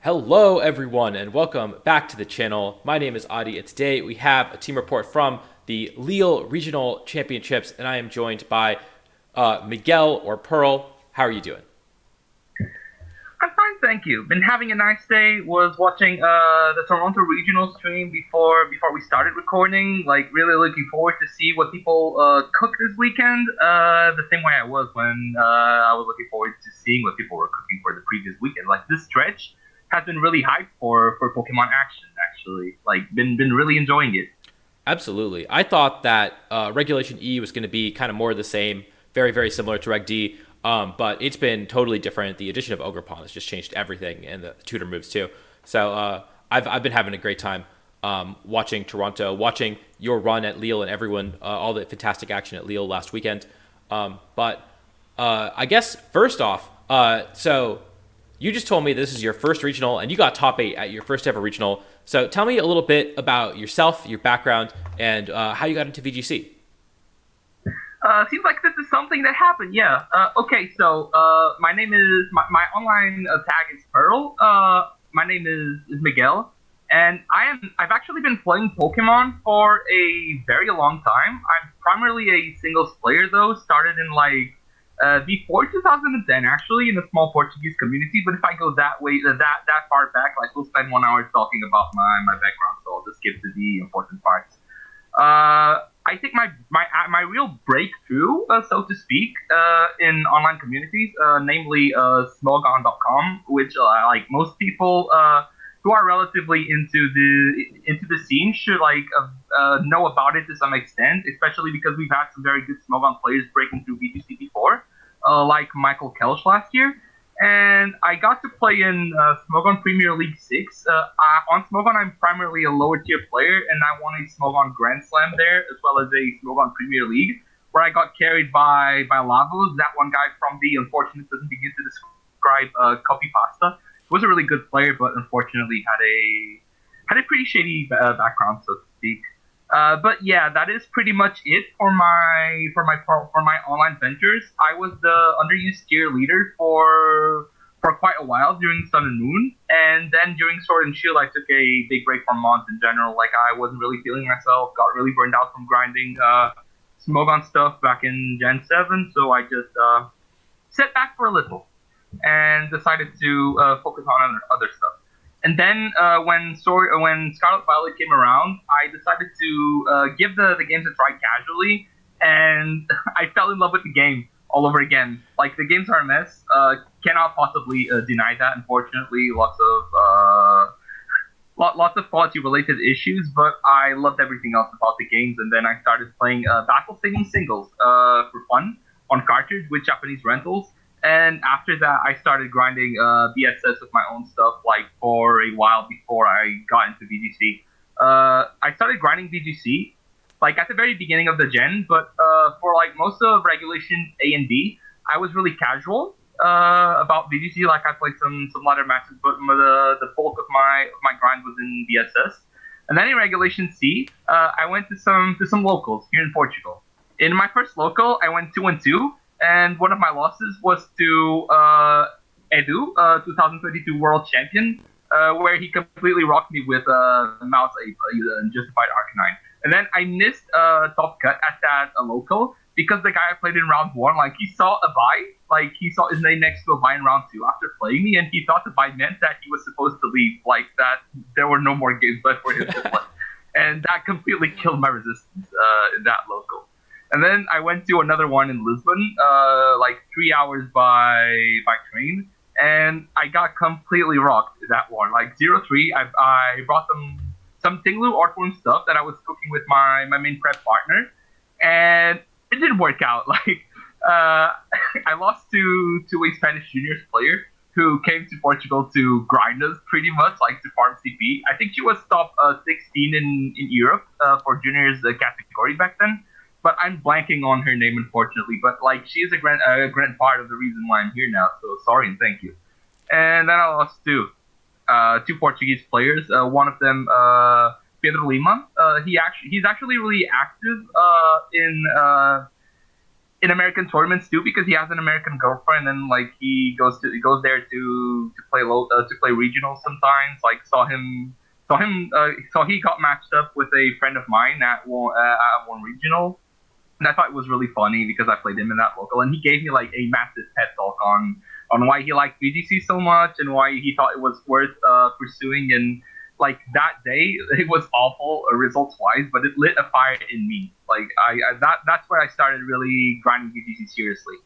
Hello, everyone, and welcome back to the channel. My name is Adi, and today we have a team report from the Lille Regional Championships, and I am joined by Miguel or Pearl. How are you doing? I'm fine, thank you. Been having a nice day. Was watching the Toronto regional stream before we started recording. Like really looking forward to see what people cook this weekend. The same way I was when I was looking forward to seeing what people were cooking for the previous weekend. Like this stretch has been really hyped for Pokemon action. Actually, like been really enjoying it. Absolutely. I thought that Regulation E was going to be kind of more of the same, very, very similar to Reg D, but it's been totally different. The addition of Ogerpon has just changed everything, and the tutor moves too. So I've been having a great time watching Toronto, watching your run at Lille, and everyone, all the fantastic action at Lille last weekend. But I guess first off, so you just told me this is your first regional, and you got top eight at your first ever regional. So tell me a little bit about yourself, your background, and how you got into VGC. Seems like this is something that happened. Yeah. Okay. So my name is my online tag is Pearl. My name is Miguel, and I've actually been playing Pokemon for a very long time. I'm primarily a singles player though. Started in like before 2010 actually in a small Portuguese community. But if I go that way that far back, like we'll spend 1 hour talking about my background. So I'll just skip to the important parts. I think my real breakthrough, so to speak, in online communities, namely Smogon.com, which like most people who are relatively into the scene should know about it to some extent, especially because we've had some very good Smogon players breaking through VGC before, like Michael Kelch last year. And I got to play in Smogon Premier League 6. On Smogon, I'm primarily a lower tier player, and I won a Smogon Grand Slam there, as well as a Smogon Premier League, where I got carried by Lavos, that one guy from the unfortunate doesn't begin to describe Copy Pasta. He was a really good player, but unfortunately had a pretty shady background, so to speak. But yeah, that is pretty much it for my online ventures. I was the underused tier leader for quite a while during Sun and Moon, and then during Sword and Shield, I took a big break from mods in general. Like I wasn't really feeling myself, got really burned out from grinding Smogon stuff back in Gen 7, so I just set back for a little and decided to focus on other stuff. And then when Scarlet Violet came around, I decided to give the games a try casually, and I fell in love with the game all over again. Like the games are a mess, cannot possibly deny that. Unfortunately, lots of quality related issues, but I loved everything else about the games. And then I started playing Battle Stadium singles for fun on cartridge with Japanese rentals. And after that, I started grinding BSS with my own stuff, like for a while before I got into VGC. I started grinding VGC like at the very beginning of the gen, but for like most of Regulation A and B, I was really casual about VGC. Like I played some ladder matches, but the bulk of my grind was in BSS. And then in Regulation C, I went to some locals here in Portugal. In my first local, I went 2-2, and one of my losses was to Edu, 2022 world champion, where he completely rocked me with Mouse Ape, Justified Arcanine. And then I missed top cut at that local because the guy I played in round one, like he saw a buy, like he saw his name next to a buy in round two after playing me, and he thought the buy meant that he was supposed to leave, like that there were no more games left for him to play. And that completely killed my resistance in that local. And then I went to another one in Lisbon, like 3 hours by train, and I got completely rocked that one. Like 0-3, I brought them some Tinglu Artworm stuff that I was cooking with my main prep partner, and it didn't work out. Like I lost to a Spanish juniors player who came to Portugal to grind us pretty much, like to farm CP. I think she was top 16 in Europe for juniors category back then, but I'm blanking on her name unfortunately. But like she is a grand part of the reason why I'm here now. So sorry and thank you. And then I lost two Portuguese players. One of them, Pedro Lima. He's actually really active in American tournaments too because he has an American girlfriend and like he goes there to play to play regionals sometimes. Like saw he got matched up with a friend of mine at one regional, and I thought it was really funny because I played him in that local, and he gave me like a massive pep talk on why he liked BGC so much and why he thought it was worth pursuing. And like that day, it was awful results wise, but it lit a fire in me. Like that's where I started really grinding BGC seriously.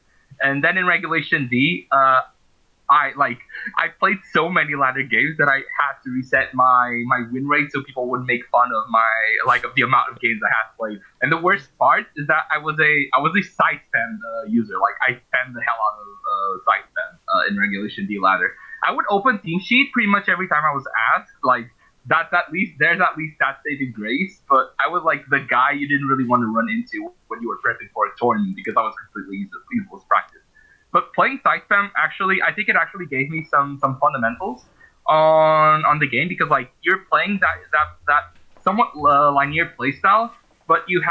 And then in Regulation D, I played so many ladder games that I had to reset my win rate so people wouldn't make fun of of the amount of games I had played. And the worst part is that I was a side spam user. Like I spammed the hell out of side spam in Regulation D ladder. I would open team sheet pretty much every time I was asked. Like that's at least there's at least that saving grace. But I was like the guy you didn't really want to run into when you were prepping for a tournament because I was completely useless practice. But playing side spam actually, I think it actually gave me some fundamentals on the game because like you're playing that somewhat linear playstyle, but you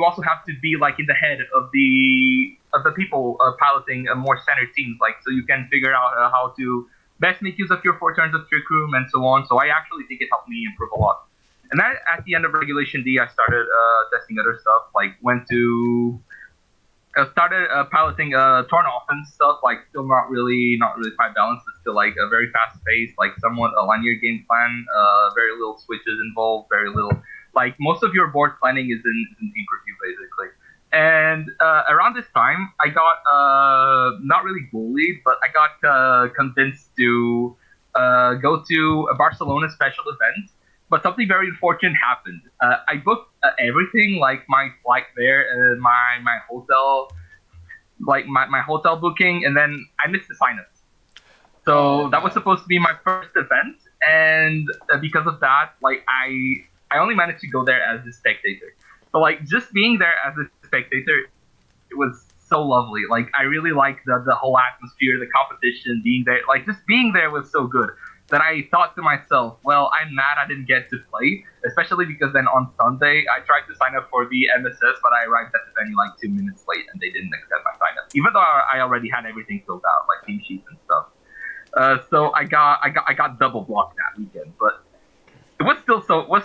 also have to be like in the head of the people piloting more standard teams, like so you can figure out how to best make use of your 4 turns of trick room and so on. So I actually think it helped me improve a lot. And then at the end of Regulation D, I started testing other stuff, like went to started piloting torn offense stuff, like still not really quite balanced, but still like a very fast pace, like somewhat a linear game plan, very little switches involved, very little, like most of your board planning is in team review basically. And around this time, I got not really bullied, but I got convinced to go to a Barcelona special event. But something very unfortunate happened. I booked everything, like my flight there, my hotel, like my hotel booking, and then I missed the signups. So that was supposed to be my first event, and because of that, like I only managed to go there as a spectator. So like just being there as a spectator, it was so lovely. Like I really liked the whole atmosphere, the competition, being there. Like just being there was so good that I thought to myself, well, I'm mad I didn't get to play, especially because then on Sunday I tried to sign up for the MSS, but I arrived at the venue like 2 minutes late and they didn't accept my sign up, even though I already had everything filled out, like team sheets and stuff. So I got double blocked that weekend, but it was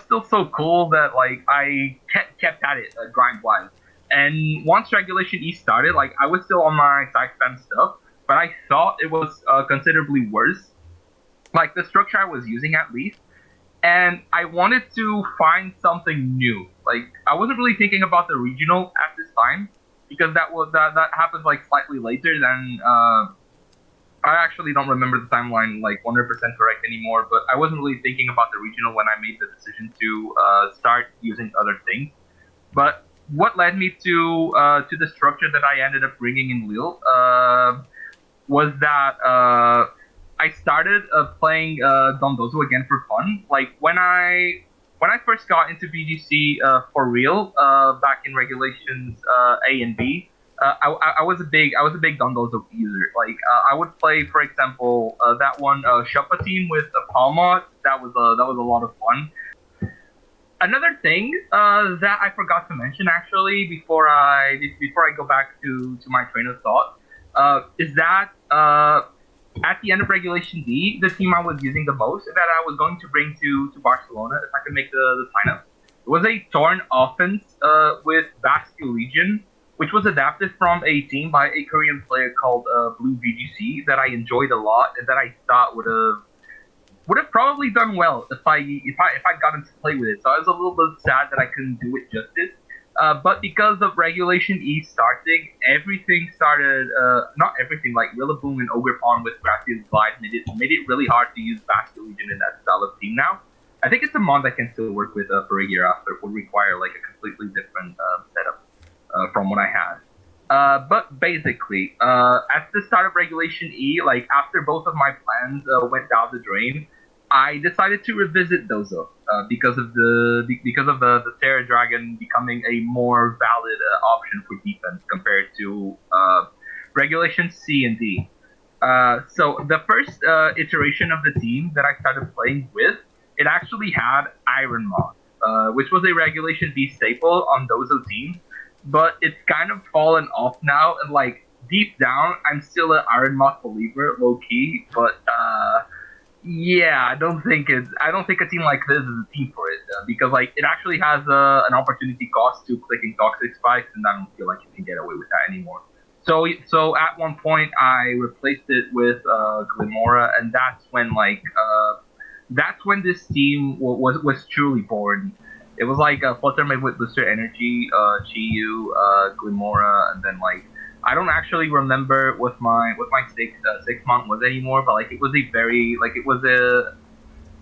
still so cool that like I kept at it grind wise. And once Regulation E started, like I was still on my side spam stuff, but I thought it was considerably worse, like the structure I was using at least. And I wanted to find something new. Like I wasn't really thinking about the regional at this time because that happened like slightly later than I actually don't remember the timeline like 100% correct anymore, but I wasn't really thinking about the regional when I made the decision to start using other things. But what led me to the structure that I ended up bringing in Lille was that I started playing Dondozo again for fun. Like when I first got into BGC for real back in regulations A and B, I was a big Dondozo user. Like I would play, for example, that one Shoppa team with Palma. That was a lot of fun. Another thing that I forgot to mention actually before I go back to my train of thought is that at the end of Regulation D, the team I was using the most that I was going to bring to Barcelona if I could make the sign up, it was a torn offense with Basque Legion, which was adapted from a team by a Korean player called Blue VGC that I enjoyed a lot and that I thought would have probably done well if I gotten to play with it. So I was a little bit sad that I couldn't do it justice. But because of Regulation E starting, everything started, not everything, like Rillaboom and Ogre Pawn with Gracias Glide made it really hard to use Basque Legion in that style of team now. I think it's a mod that can still work with for a year after. It would require like a completely different setup from what I had. But basically, at the start of Regulation E, like after both of my plans went down the drain, I decided to revisit Dozo because of the Terra Dragon becoming a more valid option for defense compared to Regulation C and D. So the first iteration of the team that I started playing with, it actually had Iron Moth, which was a Regulation B staple on Dozo teams. but it's kind of fallen off now. And like deep down, I'm still an Iron Moth believer, low key. But yeah, I don't think a team like this is a team for it because like it actually has an opportunity cost to clicking toxic spikes, and I don't feel like you can get away with that anymore. So at one point I replaced it with Glimmora, and that's when this team was truly born. It was like a Fluttermane with Booster Energy, Chi-Yu, Glimmora, and then like I don't actually remember what my six month was anymore, but like it was a very like it was a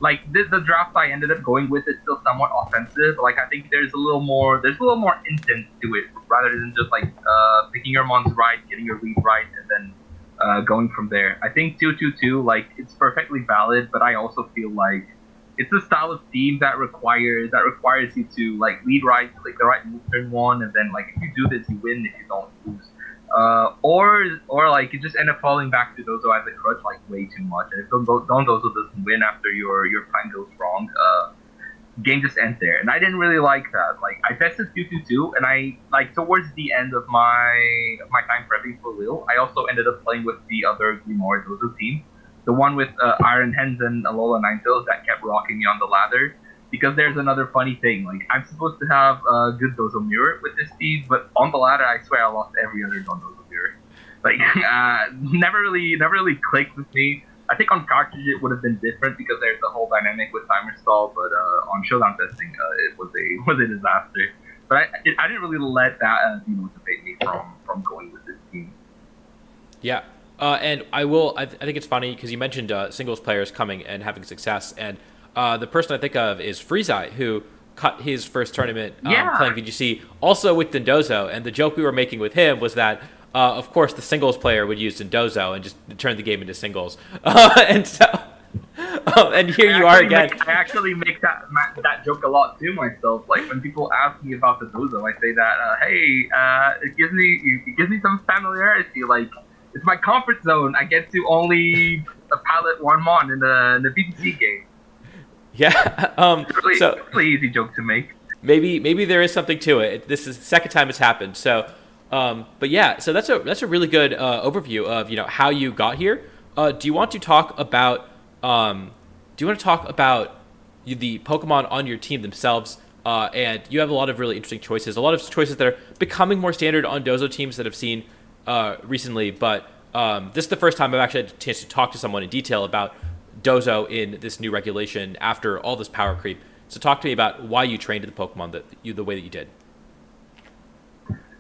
like the draft I ended up going with is still somewhat offensive. Like I think there's a little more intent to it rather than just like picking your mons right, getting your read right, and then going from there. I think 2-2-2 like it's perfectly valid, but I also feel like it's a style of team that requires you to like lead right, like the right move turn one, and then like if you do this, you win. If you don't, lose. Or like you just end up falling back to Dozo as a crutch like way too much, and if Dondozo doesn't win after your plan goes wrong, game just ends there. And I didn't really like that. Like I tested 2-2-2, and I like towards the end of my time prepping for Lille, I also ended up playing with the other Glimmora Dozo team, the one with Iron Hens and Alola Ninetales that kept rocking me on the ladder. Because there's another funny thing, like I'm supposed to have a good Dozo mirror with this team, but on the ladder, I swear I lost every other Dondozo mirror. Like, never really clicked with me. I think on cartridge it would have been different because there's the whole dynamic with timer stall, but on showdown testing, it was a disaster. But I didn't really let that demotivate me from going with this team. Yeah. And I think it's funny because you mentioned singles players coming and having success. And the person I think of is Freezeye, who cut his first tournament Yeah, playing VGC also with Dondozo. And the joke we were making with him was that, of course, the singles player would use Dondozo and just turn the game into singles. And so, and here you are again. I actually make that joke a lot to myself. Like when people ask me about the Dozo, I say that, hey, it gives me some familiarity. Like it's my comfort zone. I get to only pilot one mon in the PvP game. Yeah. So It's a really easy joke to make. maybe there is something to it. This is the second time it's happened. So, but yeah, so that's a really good overview of how you got here. Do you want to talk about the Pokemon on your team themselves? And you have a lot of really interesting choices, a lot of choices that are becoming more standard on Dozo teams that I've seen recently. But this is the first time I've actually had a chance to talk to someone in detail about Dozo in this new regulation after all this power creep. So talk to me about why you trained the Pokemon the way that you did.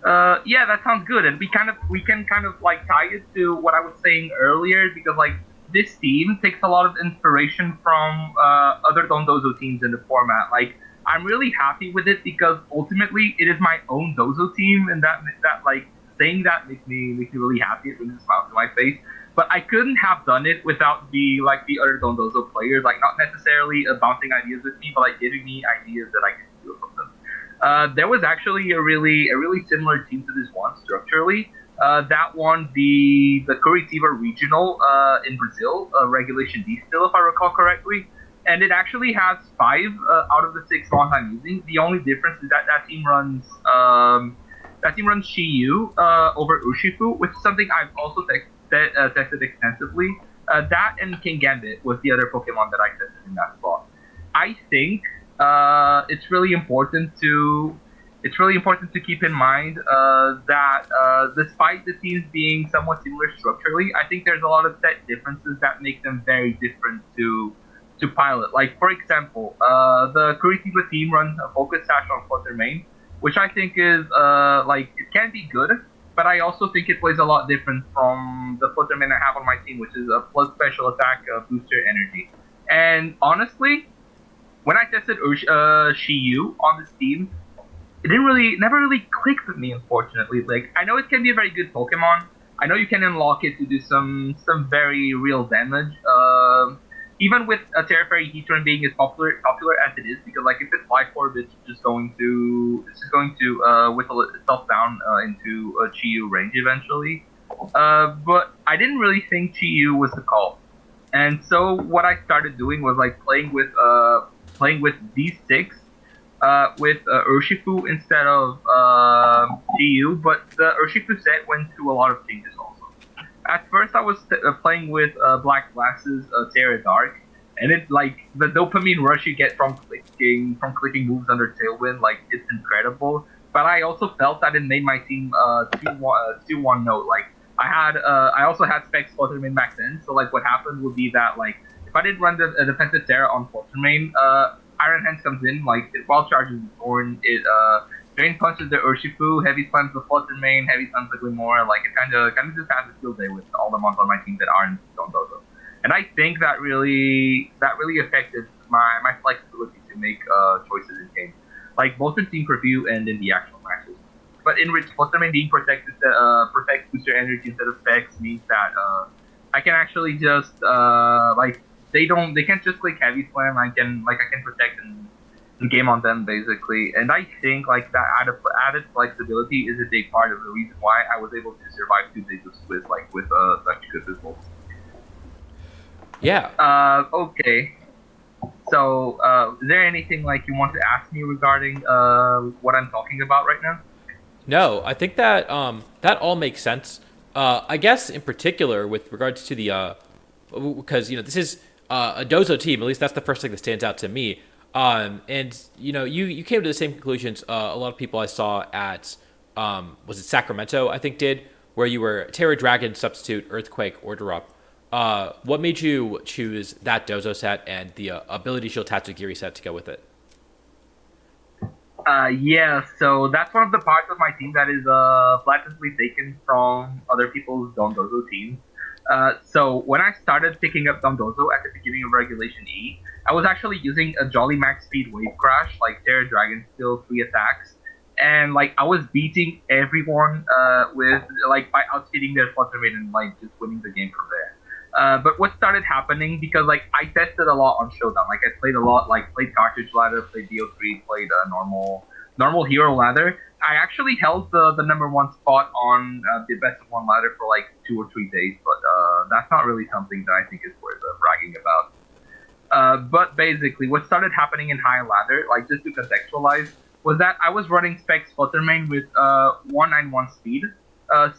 Yeah, that sounds good, and we can kind of like tie it to what I was saying earlier because like this team takes a lot of inspiration from other Dondozo teams in the format. Like I'm really happy with it because ultimately it is my own Dozo team, and that like saying that makes me really happy. It brings a smile to my face. But I couldn't have done it without the other Dondozo players, like not necessarily bouncing ideas with me, but like giving me ideas that I could steal from them. There was actually a really similar team to this one structurally. That one, the Curitiba Regional in Brazil, Regulation D still, if I recall correctly. And it actually has five out of the 6 months I'm using. The only difference is that team runs Chi-Yu over Urshifu, which is something I've also tested extensively. That and King Gambit was the other Pokemon that I tested in that spot. I think it's really important to keep in mind that despite the teams being somewhat similar structurally, I think there's a lot of set differences that make them very different to pilot. Like for example, the Curitiba team runs a Focus Sash on Flutter Main, which I think is like it can be good, but I also think it plays a lot different from the Flutter Main I have on my team, which is a plus special attack booster energy. And honestly, when I tested Shiyu on this team, it never really clicked with me. Unfortunately, like I know it can be a very good Pokemon. I know you can unlock it to do some very real damage. Even with a Terra Fairy Heatran being as popular as it is, because like if it's Life Orb, it's just going to whittle itself down into a Chi-Yu range eventually. But I didn't really think Chi-Yu was the call, and so what I started doing was like playing with these six with Urshifu instead of GU, but the Urshifu set went through a lot of changes also. At first, I was playing with Black Glasses, Terra Dark, and it's like the dopamine rush you get from clicking moves under Tailwind, like it's incredible. But I also felt that it made my team 2-1 note. Like I also had Specs Fluttermane back then, so like what happened would be that like if I didn't run the defensive Terra on Fluttermane, Iron Hands comes in, like it wild charges the Thorn, it Drain punches the Urshifu, heavy slams the Fluttermane, heavy slams the Glimmora, like it kinda just has a field day with all the mons on my team that aren't Dondozo. And I think that really affected my flexibility to make choices in game. Like both in team preview and in the actual matches. But in which Fluttermane being protects booster energy instead of specs means that I can actually just like they can't just click heavy slam. I can protect and game on them basically. And I think like that added flexibility is a big part of the reason why I was able to survive 2 days of Swiss with such good results. Yeah. Okay. So, is there anything like you want to ask me regarding what I'm talking about right now? No, I think that that all makes sense. I guess in particular with regards to the because this is a Dozo team. At least that's the first thing that stands out to me. And you came to the same conclusions a lot of people I saw at was it Sacramento I think did, where you were Terra Dragon substitute Earthquake Order Up. What made you choose that Dozo set and the Ability Shield Tatsugiri set to go with it? Yeah, so that's one of the parts of my team that is blatantly taken from other people's Dondozo teams. So when I started picking up Dondozo at the beginning of Regulation E, I was actually using a Jolly Max Speed Wave Crash, like Terra Dragon still 3 attacks, and like I was beating everyone with like by outspeeding their Fluttermane and like just winning the game from there. But what started happening, because like I tested a lot on Showdown, like I played a lot, like played Cartridge Ladder, played DO3, played normal Hero Ladder. I actually held the number 1 spot on the best of 1 ladder for like 2 or 3 days, but that's not really something that I think is worth bragging about. But basically, what started happening in high ladder, like just to contextualize, was that I was running Specs Fluttermane with 191 speed.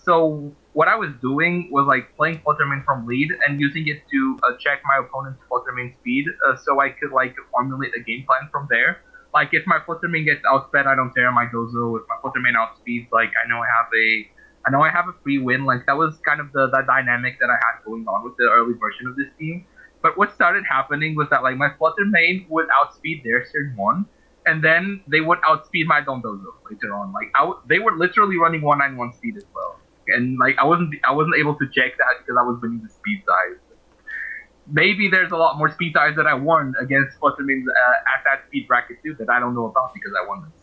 So what I was doing was like playing Fluttermane from lead and using it to check my opponent's Fluttermane speed, so I could like formulate a game plan from there. Like if my Fluttermane gets outsped, I don't tear my Dozo. If my Fluttermane outspeeds, like I know I have a free win. Like that was kind of the dynamic that I had going on with the early version of this team. But what started happening was that like my Fluttermane would outspeed their Surge 1, and then they would outspeed my Dondozo later on. Like they were literally running 191 speed as well, and like I wasn't able to check that because I was winning the speed size. Maybe there's a lot more speed size that I won against Fluttermanes at that speed bracket too that I don't know about because I won them.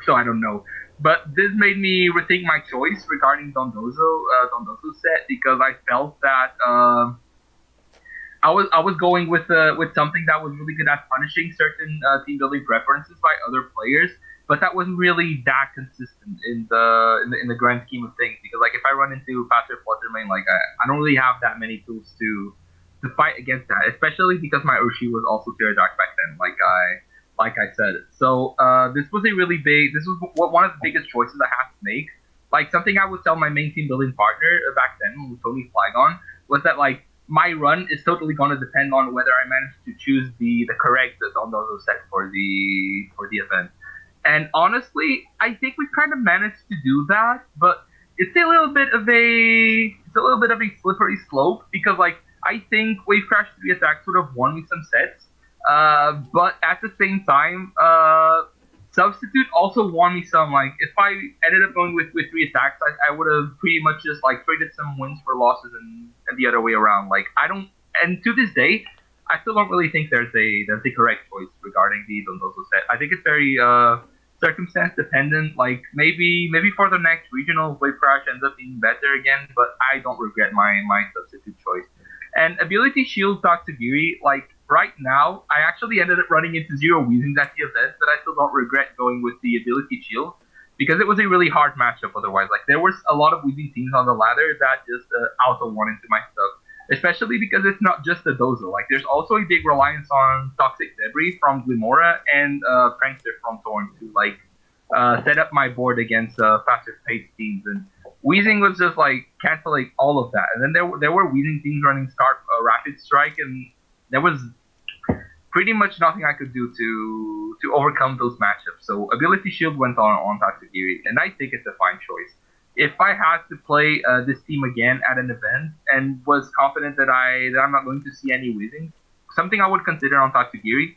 So I don't know. But this made me rethink my choice regarding Dondozo set, because I felt that I was going with something that was really good at punishing certain team building preferences by other players, but that wasn't really that consistent in the grand scheme of things. Because like if I run into faster Fluttermane, like I don't really have that many tools to fight against that, especially because my Urshi was also Terra Dark back then, like I said. So this was one of the biggest choices I had to make. Like something I would tell my main team building partner back then, with Tony Flygon, was that like my run is totally going to depend on whether I manage to choose the correct Dondozo set for the event. And honestly, I think we kind of managed to do that, but it's a little bit of a slippery slope, because like I think Wave Crash 3 attacks would have won me some sets, but at the same time, Substitute also won me some. Like if I ended up going with 3 attacks, I would have pretty much just like traded some wins for losses and the other way around. Like I don't, and to this day, I still don't really think there's a correct choice regarding the Dondozo set. I think it's very circumstance dependent. Like maybe for the next regional, Wave Crash ends up being better again, but I don't regret my substitute choice. And Ability Shield Tatsugiri, like right now, I actually ended up running into 0 Weezings at the event, but I still don't regret going with the Ability Shield, because it was a really hard matchup otherwise. Like there was a lot of Weezing teams on the ladder that just auto won into my stuff. especially because it's not just the Dozo. Like, there's also a big reliance on Toxic Debris from Glimmora and Prankster from Thorn to like set up my board against faster paced teams. And Weezing was just like canceling all of that. And then there were Weezing teams running Scarf Rapid Strike, and there was pretty much nothing I could do to overcome those matchups. So Ability Shield went on Tatsugiri, and I think it's a fine choice. If I had to play this team again at an event and was confident that I'm not going to see any Weezing, something I would consider on Tatsugiri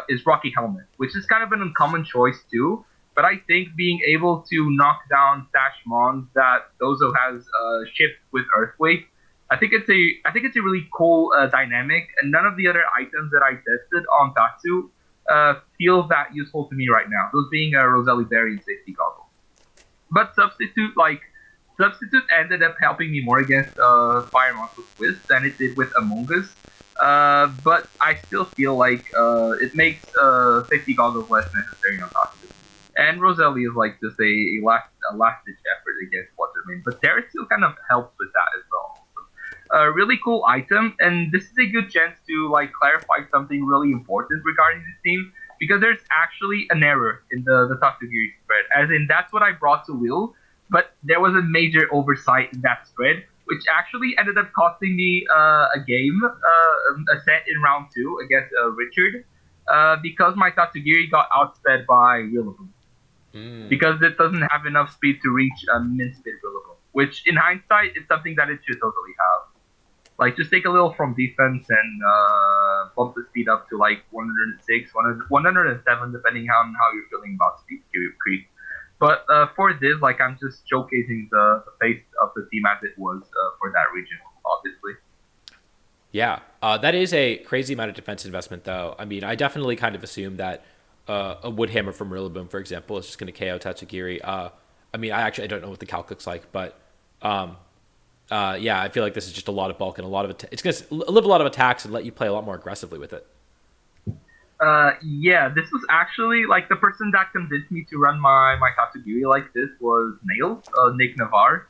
is Rocky Helmet, which is kind of an uncommon choice too. But I think being able to knock down Sash Mons that Dozo has shipped with Earthquake, I think it's a really cool dynamic, and none of the other items that I tested on Tatsu feel that useful to me right now. Those being Roselli Berry and Safety Goggles. But Substitute ended up helping me more against Fire Monster Twist than it did with Among Us. But I still feel like it makes Safety Goggles less necessary on Tatsu. And Roselli is like just a last ditch effort against Fluttermane, but Terra still kind of helps with that as well. So, a really cool item, and this is a good chance to like clarify something really important regarding this team, because there's actually an error in the Tatsugiri spread. As in, that's what I brought to Will, but there was a major oversight in that spread, which actually ended up costing me a game, a set in round 2 against Richard, because my Tatsugiri got outsped by Rillaboom. Because it doesn't have enough speed to reach min speed Rillaboom, which in hindsight is something that it should totally have. Like, just take a little from defense and bump the speed up to like 106, 107, depending on how you're feeling about speed creep. But for this, like, I'm just showcasing the face of the team as it was for that region, obviously. Yeah, that is a crazy amount of defense investment, though. I mean, I definitely kind of assume that a Wood Hammer from Rillaboom, for example, is just going to KO Tatsugiri. I mean, I don't know what the calc looks like, but yeah, I feel like this is just a lot of bulk and a lot of it's going to live a lot of attacks and let you play a lot more aggressively with it. Yeah, this was actually like the person that convinced me to run my Tatsugiri like this was Nails, Nick Navarre.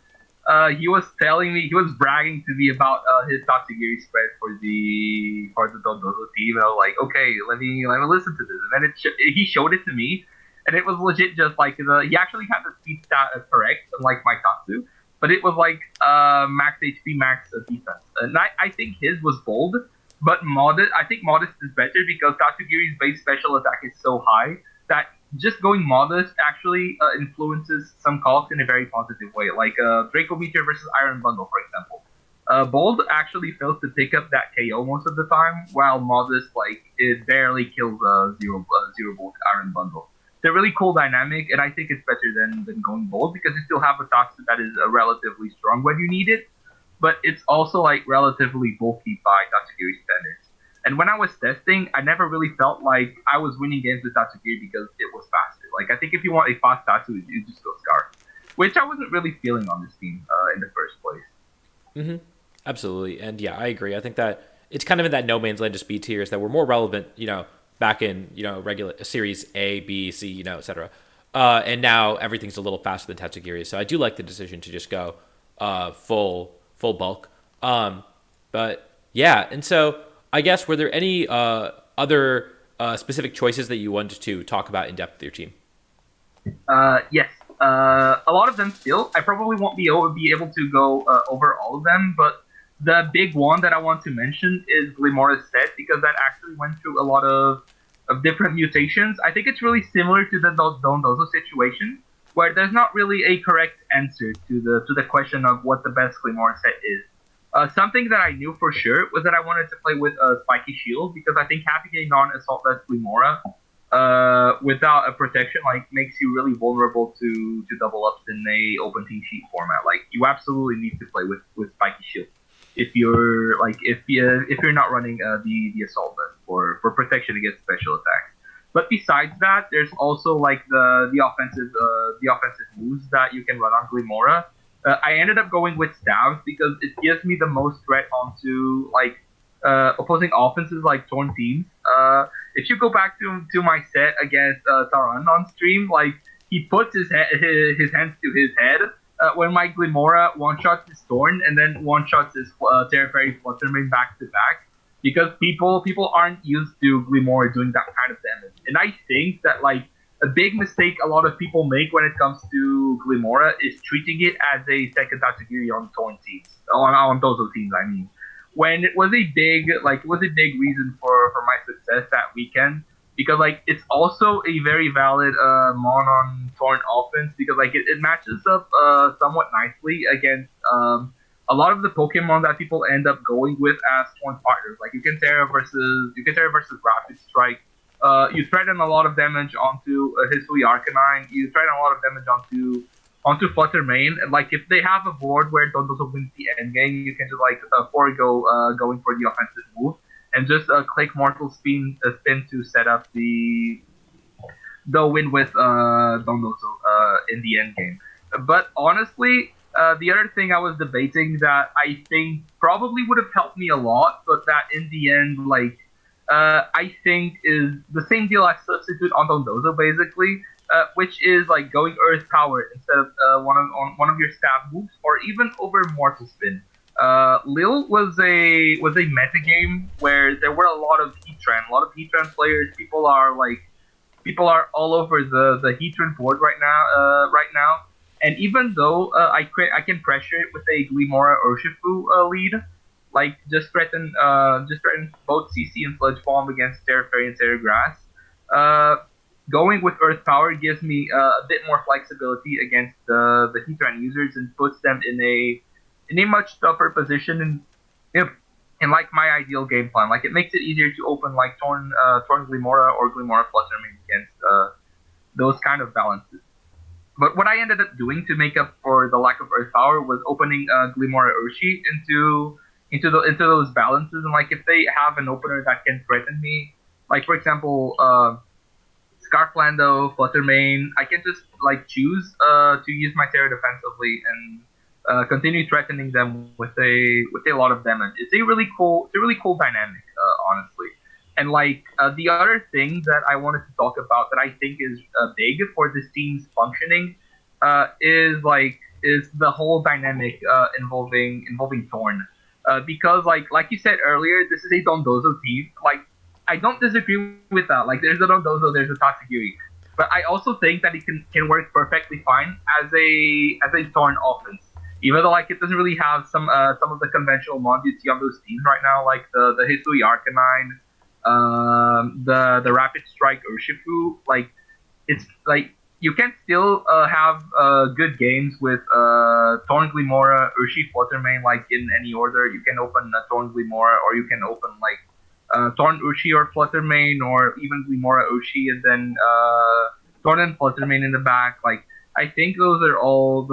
He was telling me, he was bragging to me about his Tatsugiri spread for the Dondozo team. And I was like, okay, let me listen to this. And then he showed it to me, and it was legit just like he actually had the speed stat correct, unlike my Tatsu, but it was like max HP, max defense. And I think his was bold, but modest. I think modest is better because Tatsugiri's base special attack is so high that just going modest actually influences some calls in a very positive way, like Draco Meteor versus Iron Bundle, for example. Bold actually fails to pick up that KO most of the time, while modest, like, it barely kills zero bulk Iron Bundle. It's a really cool dynamic, and I think it's better than going bold because you still have a Tatsu that is relatively strong when you need it, but it's also like relatively bulky by Tatsugiri standards. And when I was testing, I never really felt like I was winning games with Tatsugiri because it was faster. Like, I think if you want a fast Tatsu, you just go Scarf, which I wasn't really feeling on this team in the first place. Mm-hmm. Absolutely, and yeah, I agree. I think that it's kind of in that no man's land to speed tiers that were more relevant, back in regular Series A, B, C, etc. And now everything's a little faster than Tatsugiri. So I do like the decision to just go full bulk. But yeah, and so I guess, were there any other specific choices that you wanted to talk about in depth with your team? Yes. A lot of them still. I probably won't be able to go over all of them, but the big one that I want to mention is Glimmora's set, because that actually went through a lot of different mutations. I think it's really similar to the Dondozo situation, where there's not really a correct answer to the question of what the best Glimmora set is. Something that I knew for sure was that I wanted to play with a Spiky Shield, because I think having a non-assault vest Glimmora without a protection makes you really vulnerable to double ups in a open team sheet format. Like, you absolutely need to play with Spiky Shield if you're not running the assault vest for protection against special attacks. But besides that, there's also like the offensive moves that you can run on Glimmora. I ended up going with Stabs because it gives me the most threat onto opposing offenses like Torn teams. If you go back to my set against Taran on stream, like, he puts his hands to his head, when my Glimmora one-shots his Thorn and then one-shots his Terra Fairy Fluttermane back-to-back, because people aren't used to Glimmora doing that kind of damage. And I think that, like, a big mistake a lot of people make when it comes to Glimmora is treating it as a second Tatsugiri on Thorn teams, on Dozo teams, I mean. When it was a big reason for my success that weekend, because like it's also a very valid mon on Torn offense, because like it matches up somewhat nicely against a lot of the Pokemon that people end up going with as Torn partners. Like you can Terra versus Rapid Strike. You threaten a lot of damage onto Hisui Arcanine. You threaten a lot of damage onto Flutter Main. And like if they have a board where Dondozo wins the end game, you can just like forego going for the offensive move and just click Mortal spin to set up the win with Dondozo in the end game. But honestly, the other thing I was debating that I think probably would have helped me a lot, but that in the end, like, I think is the same deal I substitute on Dondozo basically, which is like going Earth Power instead of one of your staff moves, or even over Mortal Spin. Lille was a meta game where there were a lot of Heatran players. People are all over the Heatran board right now. And even though I can pressure it with a Glimmora Urshifu lead, like just threaten both CC and Sludge Bomb against Terra Fairy and Terra Grass. Going with Earth Power gives me a bit more flexibility against the Heatran users and puts them in a much tougher position in like my ideal game plan. Like it makes it easier to open like Torn Glimmora or Glimmora Fluttermane against those kind of balances. But what I ended up doing to make up for the lack of Earth Power was opening Glimmora Urshi into those balances. And like if they have an opener that can threaten me, like for example Scarflando, Fluttermane, I can just like choose to use my Terra defensively and continue threatening them with a lot of damage. It's a really cool dynamic, honestly. And like the other thing that I wanted to talk about that I think is big for this team's functioning is the whole dynamic involving Thorn. Because like you said earlier, this is a Dondozo team. Like I don't disagree with that. Like there's a Dondozo, there's a Tatsugiri. But I also think that it can work perfectly fine as a Thorn offense. Even though like it doesn't really have some of the conventional mons you see on those teams right now, like the Hisui Arcanine, the Rapid Strike Urshifu, like it's like you can still have good games with Thorn Glimmora, Urshi Fluttermane, like in any order. You can open Thorn Glimmora, or you can open like Thorn Urshi or Fluttermane, or even Glimmora Urshi, and then Thorn and Fluttermane in the back. Like I think those are all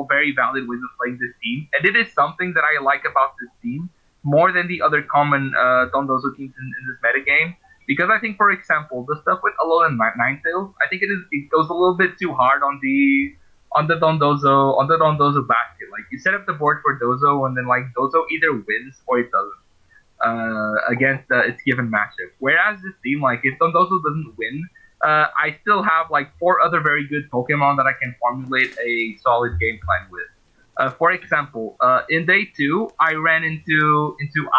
very valid ways of playing this team, and it is something that I like about this team more than the other common Dondozo teams in this metagame. Because I think, for example, the stuff with Alolan and Ninetales, I think it goes a little bit too hard on the Dondozo basket. Like you set up the board for Dozo, and then like Dozo either wins or it doesn't against its given matchup. Whereas this team, like if Dondozo doesn't win, I still have like 4 other very good Pokemon that I can formulate a solid game plan with. For example, in day 2, I ran into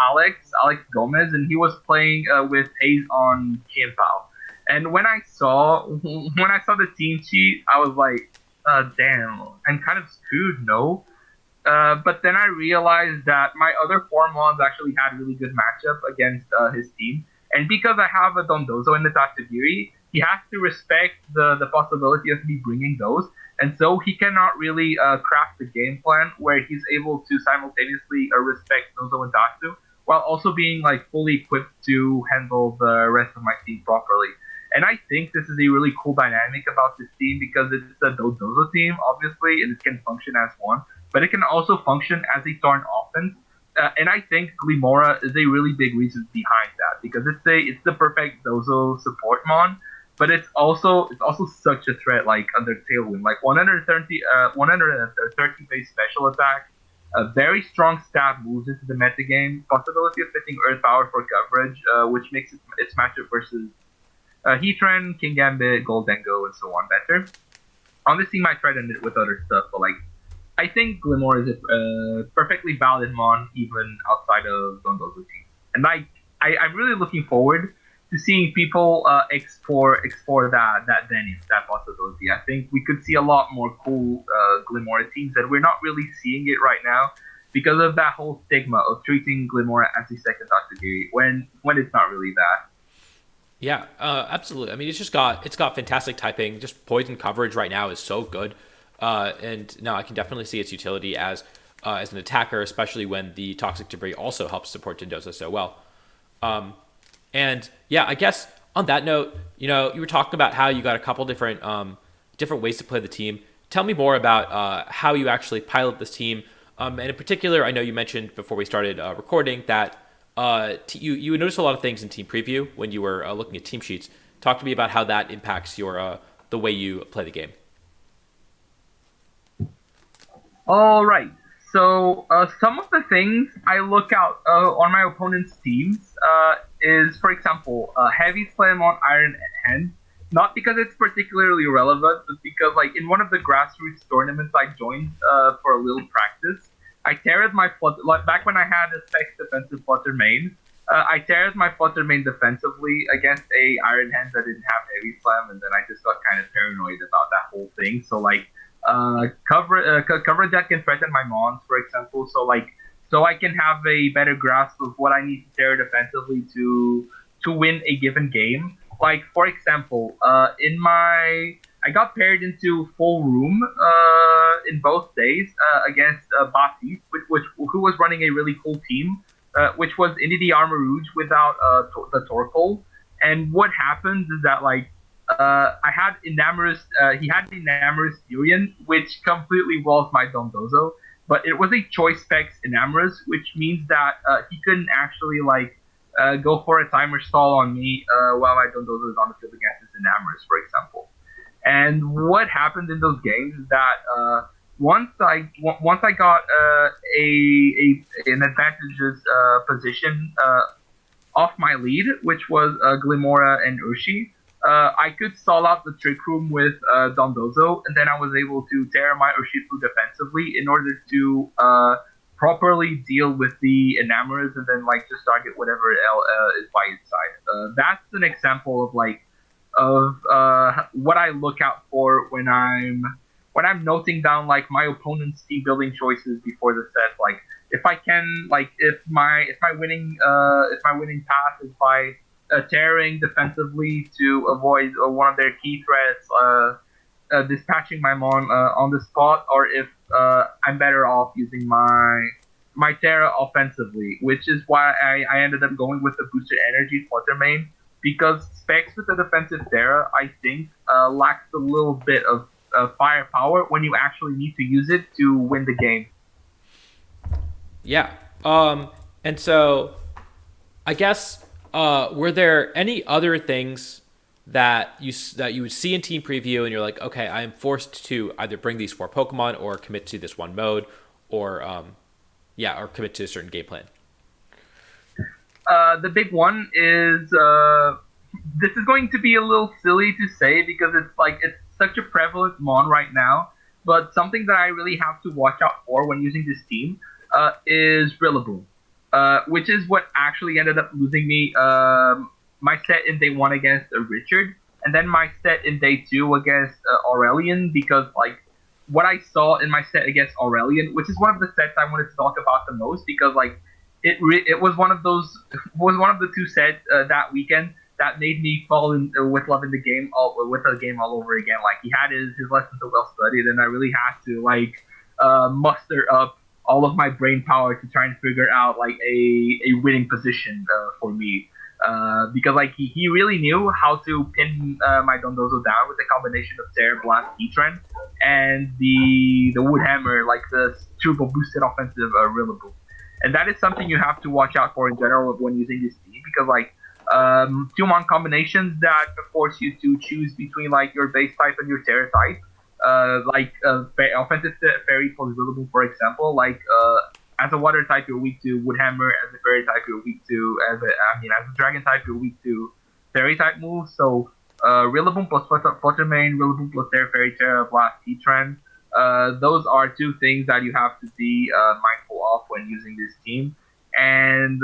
Alex Gomez, and he was playing with Haze on Chien-Pao. And when I saw the team sheet, I was like, damn, I'm kind of screwed, no? But then I realized that my other 4 mons actually had really good matchup against his team. And because I have a Dondozo in the Tatsugiri, he has to respect the possibility of me bringing those. And so he cannot really craft the game plan where he's able to simultaneously respect Dozo and Tatsu while also being like fully equipped to handle the rest of my team properly. And I think this is a really cool dynamic about this team because it's a Dozo team, obviously, and it can function as one, but it can also function as a Thorn offense. And I think Glimmora is a really big reason behind that because it's the perfect Dozo support mon, but it's also such a threat like under Tailwind, like 130 base special attack, a very strong stab moves into the metagame, possibility of fitting Earth Power for coverage, which makes its matchup versus Heatran, King Gambit, Goldengo, and so on better. On this team, I tried to end it with other stuff, but like I think Glimmora is a perfectly valid mon even outside of Dondozo team. And I'm really looking forward to seeing people explore that possibility. I think we could see a lot more cool Glimmora teams that we're not really seeing it right now because of that whole stigma of treating Glimmora as a second Tatsugiri when it's not really that. Yeah, absolutely. I mean, it's got fantastic typing. Just poison coverage right now is so good, and no, I can definitely see its utility as an attacker, especially when the toxic debris also helps support Dondozo so well. And yeah, I guess on that note, you were talking about how you got a couple different ways to play the team. Tell me more about how you actually pilot this team. And in particular, I know you mentioned before we started recording that you would notice a lot of things in team preview when you were looking at team sheets. Talk to me about how that impacts your the way you play the game. All right. So some of the things I look out on my opponent's teams is, for example, heavy slam on Iron Hand. Not because it's particularly relevant, but because like in one of the grassroots tournaments I joined for a little practice, I teared my flutter like back when I had a specs defensive flutter main. I teared my flutter main defensively against a Iron Hand that didn't have heavy slam, and then I just got kind of paranoid about that whole thing. So like coverage that can threaten my mons, for example. So I can have a better grasp of what I need to tear defensively to win a given game. Like for example, in my I got paired into full room in both days against Bati, which who was running a really cool team, which was Indy Armor Rouge without the Torkoal. And what happens is that like I had Enamorous. He had Enamorous Furion, which completely walls my Dondozo. But it was a choice specs Enamorous, which means that he couldn't actually like go for a timer stall on me while my Dondozo is on the field against his Enamorous, for example. And what happened in those games is that once I got an advantageous position off my lead, which was Glimmora and Ushi, I could stall out the trick room with Dondozo, and then I was able to tear my Urshifu defensively in order to properly deal with the Enamours and then like just target whatever is by its side. That's an example of like what I look out for when I'm noting down like my opponent's team building choices before the set. Like if I can like if my winning path is by tearing defensively to avoid one of their key threats, dispatching my mon on the spot, or if I'm better off using my Terra offensively, which is why I ended up going with the boosted energy flutter main, because specs with the defensive Terra, I think, lacks a little bit of firepower when you actually need to use it to win the game. Yeah. And so I guess were there any other things that you would see in team preview and you're like, okay, I am forced to either bring these four Pokemon or commit to this one mode, or or commit to a certain game plan? The big one is this is going to be a little silly to say because it's such a prevalent mon right now. But something that I really have to watch out for when using this team is Rillaboom, which is what actually ended up losing me my set in day one against Richard, and then my set in day two against Aurelian, because like what I saw in my set against Aurelian, which is one of the sets I wanted to talk about the most, because like it was one of those was one of the two sets that weekend that made me fall in with love in the game with the game all over again. Like he had his lessons so well studied, and I really had to like muster up all of my brain power to try and figure out like a winning position for me. Because like he really knew how to pin my Dondozo down with a combination of Terra Blast, Heatran, and the Wood Hammer, like the turbo boosted offensive Rillaboom. And that is something you have to watch out for in general when using this team, because like two mon combinations that force you to choose between like your base type and your Terra type, offensive fairy plus Rillaboom, for example, like as a water type you're weak to Woodhammer, as a fairy type you're weak to as a dragon type you're weak to fairy type moves. So Rillaboom plus Fluttermane, Rillaboom plus Terra Fairy, Terra Blast, Heatran. Those are two things that you have to be mindful of when using this team. And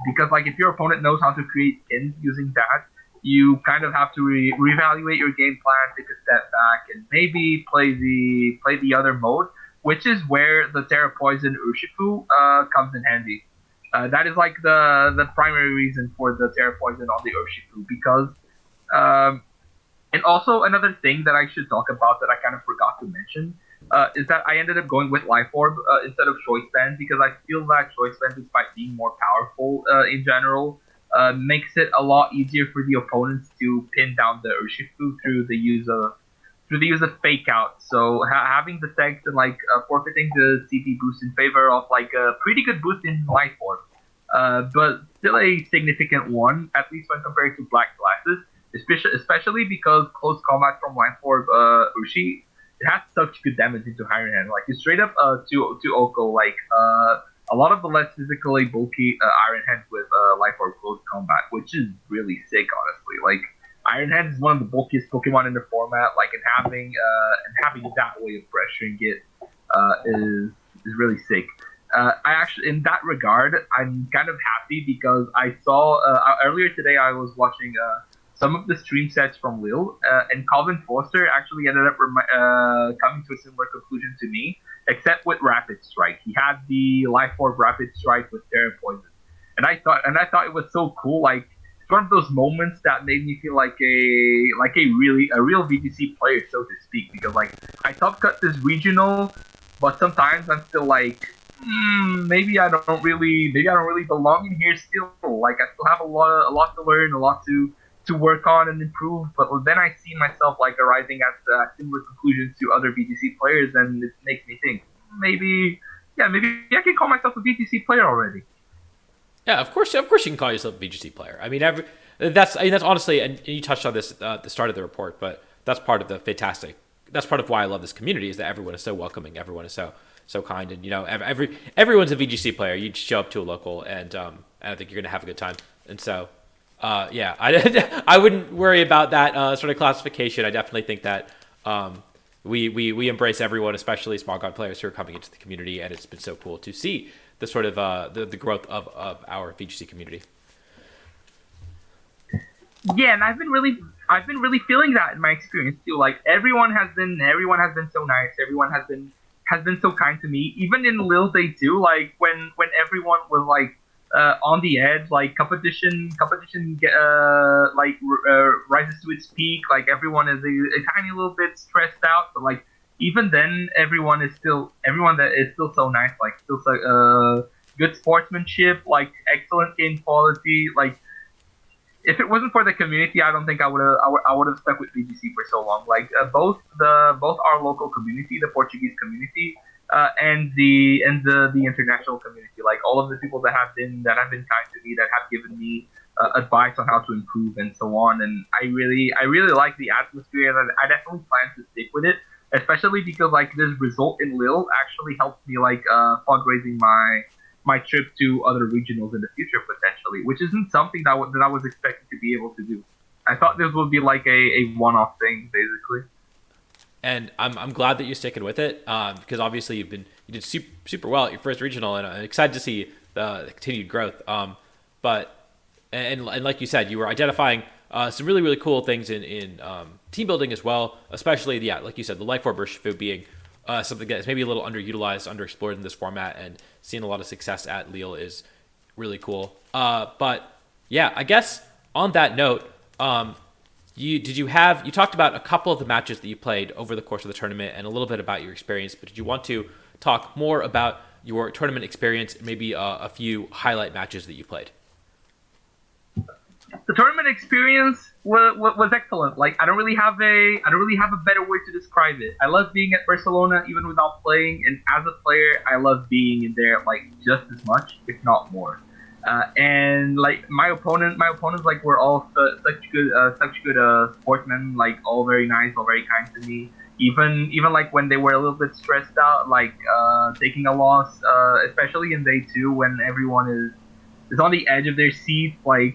because like if your opponent knows how to create pins using that, you kind of have to reevaluate your game plan, take a step back, and maybe play the other mode, which is where the Terra Poison Urshifu comes in handy. That is like the primary reason for the Terra Poison on the Urshifu because um, and also another thing that I should talk about that I kind of forgot to mention is that I ended up going with Life Orb instead of Choice Band because I feel that Choice Band, despite being more powerful in general, makes it a lot easier for the opponents to pin down the Urshifu through the use of Fake Out. So having the text and like forfeiting the CP boost in favor of like a pretty good boost in Life Orb, but still a significant one, at least when compared to Black Glasses, especially because close combat from Life Orb Ushi, it has such good damage into Iron Hand. Like you straight up to Oko like a lot of the less physically bulky Iron Hand with Life Orb close combat, which is really sick, honestly. Like Iron Hand is one of the bulkiest Pokemon in the format. Like and having that way of pressuring it is really sick. I actually, in that regard, I'm kind of happy because I saw earlier today I was watching some of the stream sets from Lille, and Calvin Foster actually ended up coming to a similar conclusion to me, except with Rapid Strike. He had the Life Orb Rapid Strike with Terra Poison, and I thought it was so cool. Like it's one of those moments that made me feel like a real VGC player, so to speak. Because like I top cut this regional, but sometimes I'm still like. Maybe I don't really belong in here still. Like I still have a lot to learn, a lot to work on and improve. But then I see myself like arriving at similar conclusions to other BTC players, and it makes me think maybe I can call myself a BTC player already. Yeah, of course, you can call yourself a VGC player. I mean, that's honestly, and you touched on this at the start of the report, but that's part of the fantastic. That's part of why I love this community is that everyone is so welcoming, everyone is so kind, and everyone's a VGC player. You just show up to a local, and I think you're gonna have a good time. And so, yeah, I wouldn't worry about that sort of classification. I definitely think that we embrace everyone, especially small god players who are coming into the community, and it's been so cool to see the sort of the growth of our VGC community. Yeah, and I've been really feeling that in my experience too. Like everyone has been so nice. Everyone has been so kind to me. Even in Lille Day 2, like when everyone was like on the edge, like competition rises to its peak. Like everyone is a tiny little bit stressed out, but like even then, everyone that is still so nice. Like still so good sportsmanship, like excellent game quality, like if it wasn't for the community, I don't think I would have stuck with VGC for so long. Like both our local community, the Portuguese community, and the international community. Like all of the people that have been kind to me, that have given me advice on how to improve and so on. And I really like the atmosphere, and I definitely plan to stick with it. Especially because like this result in Lille actually helped me like fundraising my trip to other regionals in the future potentially, which isn't something that I was expecting to be able to do. I thought this would be like a one-off thing, basically. And I'm glad that you're sticking with it because obviously you did super well at your first regional, and I'm excited to see the continued growth. But like you said, you were identifying some really cool things in team building as well, especially like you said, the Life Orb Urshifu being something that is maybe a little underutilized, underexplored in this format, and seeing a lot of success at Lille is really cool. But yeah, I guess on that note, you talked about a couple of the matches that you played over the course of the tournament and a little bit about your experience, but did you want to talk more about your tournament experience, maybe a few highlight matches that you played? The tournament experience was excellent. Like I don't really have a better way to describe it. I love being at Barcelona even without playing, and as a player, I love being in there like just as much, if not more. And like my opponents like were all such good sportsmen, like all very nice, all very kind to me. Even like when they were a little bit stressed out, like taking a loss, especially in day 2 when everyone is on the edge of their seat, like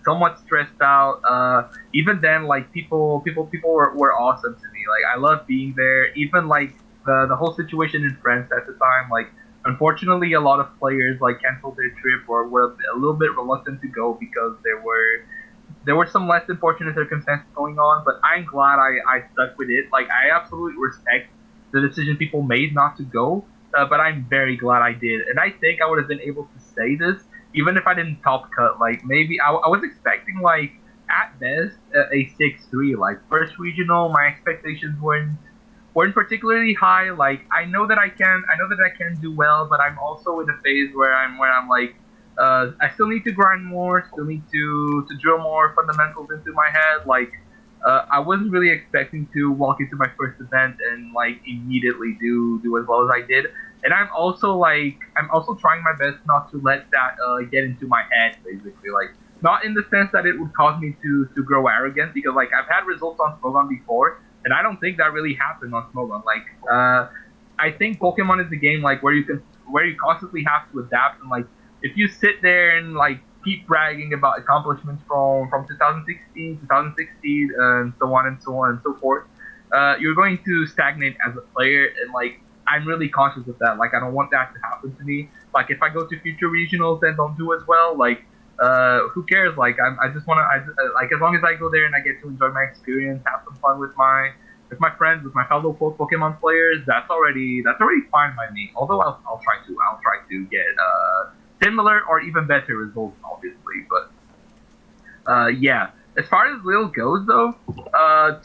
somewhat stressed out. Even then, like people were awesome to me. Like I love being there. Even like the whole situation in France at the time, like unfortunately a lot of players like canceled their trip or were a little bit reluctant to go because there were some less unfortunate circumstances going on, but I'm glad I stuck with it. Like, I absolutely respect the decision people made not to go, but I'm very glad I did. And I think I would have been able to say this even if I didn't top cut. Like, maybe I was expecting, like, at best, a 6-3. Like, first regional, my expectations weren't particularly high. Like, I know that I can do well, but I'm also in a phase where I'm like, I still need to grind more, still need to drill more fundamentals into my head. Like, I wasn't really expecting to walk into my first event and like immediately do as well as I did. And I'm also trying my best not to let that get into my head, basically. Like, not in the sense that it would cause me to grow arrogant, because like I've had results on Smogon before, and I don't think that really happened on Smogon. Like, I think Pokemon is a game like where you constantly have to adapt, and like if you sit there and like keep bragging about accomplishments from 2016, 2016, and so on and so on and so forth, you're going to stagnate as a player. And like I'm really conscious of that. Like I don't want that to happen to me. Like if I go to future regionals and don't do as well, like who cares? Like I just want to, like as long as I go there and I get to enjoy my experience, have some fun with my friends, with my fellow Pokemon players, that's already fine by me. Although I'll try to get similar or even better results, obviously. But yeah, as far as Lille goes, though,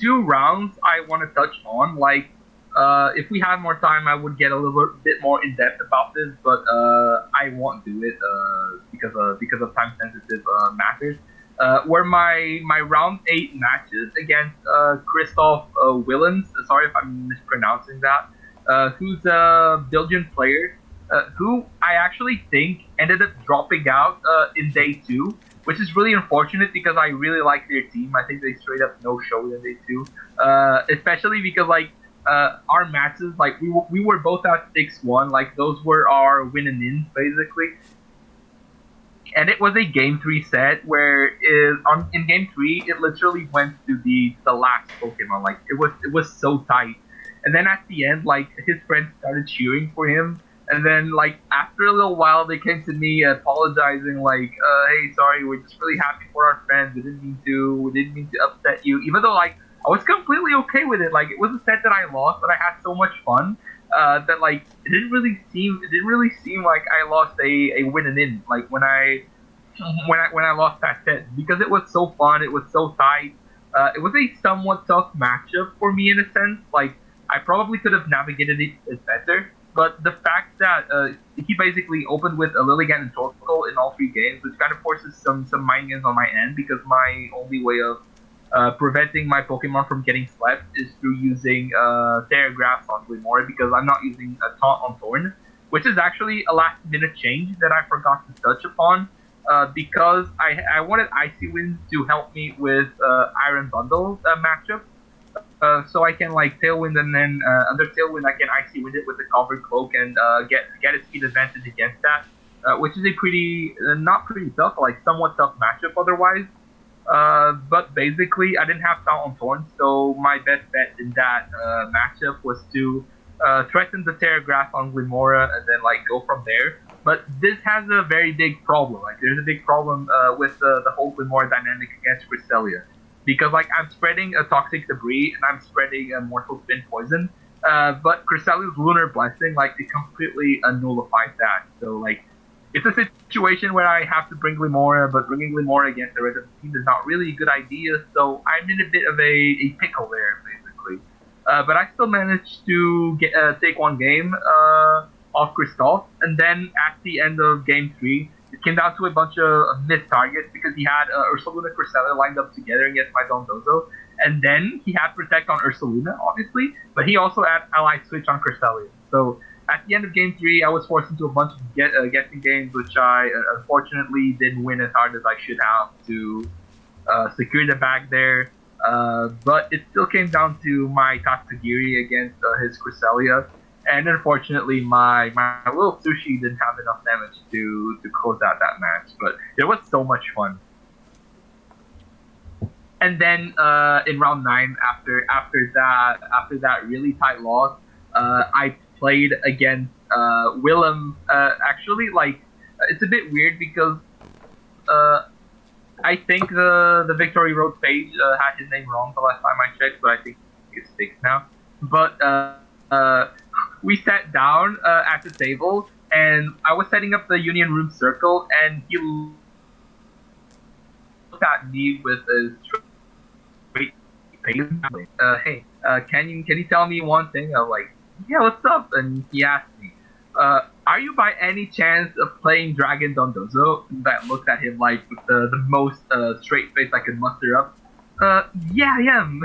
two rounds I want to touch on. Like, if we had more time, I would get a little bit more in depth about this, but I won't do it because of time sensitive matters. Where my round 8 matches against Christoph Willens, sorry if I'm mispronouncing that, who's a Belgian player, who I actually think ended up dropping out in day 2, which is really unfortunate because I really like their team. I think they straight up no show in day 2, especially because like our matches, like we were both at 6-1, like those were our win and ins basically. And it was a game 3 set where in game 3 it literally went to the last Pokemon. Like it was so tight. And then at the end, like his friends started cheering for him. And then like after a little while, they came to me apologizing, like, "Hey, sorry, we're just really happy for our friends. We didn't mean to upset you." Even though like I was completely okay with it. Like it was a set that I lost, but I had so much fun that like it didn't really seem like I lost a win and in. Like when I lost that set, because it was so fun, it was so tight. It was a somewhat tough matchup for me in a sense. Like I probably could have navigated it better, but the fact that he basically opened with a Lilligant and Torkoal in all 3 games, which kind of forces some mind games on my end, because my only way of preventing my Pokemon from getting slept is through using Terragrass on Glimmora, because I'm not using a Taunt on Thorn, which is actually a last minute change that I forgot to touch upon. Because I wanted Icy Wind to help me with Iron Bundle matchup, so I can like Tailwind, and then under Tailwind I can Icy Wind it with the Covered Cloak and get a speed advantage against that, which is a pretty not pretty tough, like somewhat tough matchup otherwise. But basically, I didn't have Taunt on Thorn, so my best bet in that matchup was to threaten the Terragrass on Glimmora and then like go from there. But this has a very big problem. Like, there's a big problem with the whole Glimmora dynamic against Cresselia, because like I'm spreading a Toxic Debris and I'm spreading a Mortal Spin Poison, but Cresselia's Lunar Blessing, like it completely nullifies that. So like it's a situation where I have to bring Glimmora, but bringing Glimmora against the rest of the team is not really a good idea. So I'm in a bit of a pickle there, basically. But I still managed to take one game off Christoph, and then at the end of game 3, it came down to a bunch of missed targets because he had Ursaluna and Cresselia lined up together against my Dondozo, and then he had Protect on Ursaluna, obviously, but he also had Ally Switch on Cresselia. So at the end of game 3, I was forced into a bunch of guessing games, which I unfortunately didn't win as hard as I should have to secure the bag there. But it still came down to my Tatsugiri against his Cresselia. And unfortunately, my little Sushi didn't have enough damage to close out that match. But it was so much fun. And then in round nine, after that really tight loss, I played against Willem. Actually, like it's a bit weird because uh, I think the Victory Road page had his name wrong the last time I checked, but I think it's fixed now. But we sat down at the table, and I was setting up the Union Room circle, and he looked at me with a straight face. Hey, can you tell me one thing? I'm like, yeah, what's up? And he asked me, are you by any chance playing Dragon Dondozo? That looked at him like with the most straight face I could muster up. Yeah, I am.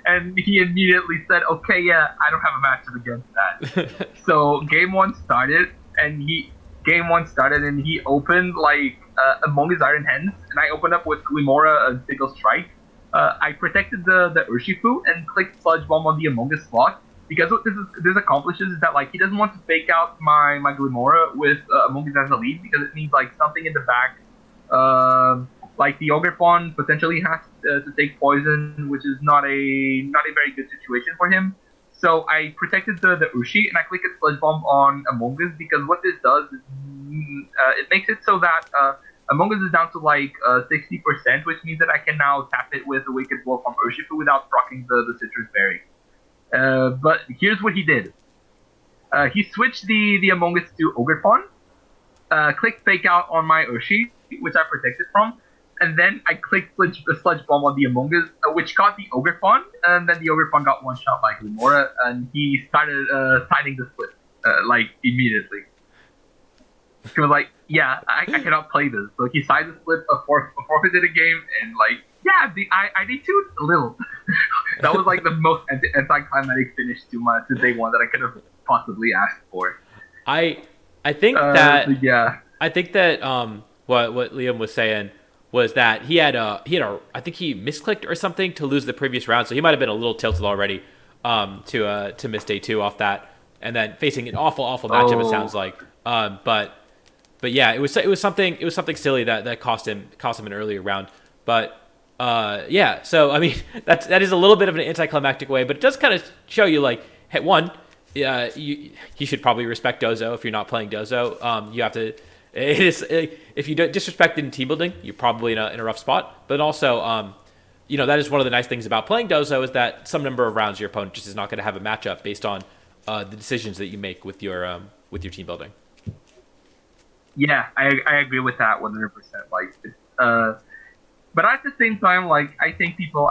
And he immediately said, okay, yeah, I don't have a matchup against that. So game one started and he opened like among his iron hands, and I opened up with Glimmora and Single Strike. I protected the Urshifu and clicked Sludge Bomb on the Among Us slot, because what this accomplishes is that like he doesn't want to fake out my Glimmora with Among Us as a lead, because it means like something in the back, like the Ogre Pawn potentially has to take poison, which is not a very good situation for him. So I protected the Ushi and I clicked Sludge Bomb on Among Us, because what this does is it makes it so that Among Us is down to like 60%, which means that I can now tap it with a Wicked Wolf on Urshifu without proccing the Citrus Berry. But here's what he did. He switched the Among Us to Ogre Pawn, clicked Fake Out on my Urshi, which I protected from, and then I clicked Sludge Bomb on the Among Us, which caught the Ogre Pawn, and then the Ogre Pawn got one shot by Glimmora, and he started signing the split, like, immediately. He was like, yeah, I cannot play this. So he signed the split, forfeited a game, and like, yeah, I did too a little. That was like the most anticlimactic finish to day one that I could have possibly asked for. I think that yeah. I think that what Liam was saying was that he had a I think he misclicked or something to lose the previous round, so he might have been a little tilted already to miss day two off that, and then facing an awful matchup. It sounds like, but yeah, it was something silly that cost him an earlier round, but. Yeah, so I mean that is a little bit of an anticlimactic way, but it does kind of show you like, hey, one, you should probably respect Dozo if you're not playing Dozo. You have to. It is if you don't disrespect it in team building, you're probably in a rough spot. But also, that is one of the nice things about playing Dozo is that some number of rounds your opponent just is not going to have a matchup based on the decisions that you make with your team building. Yeah, I agree with that 100%. Like, but at the same time, like I think people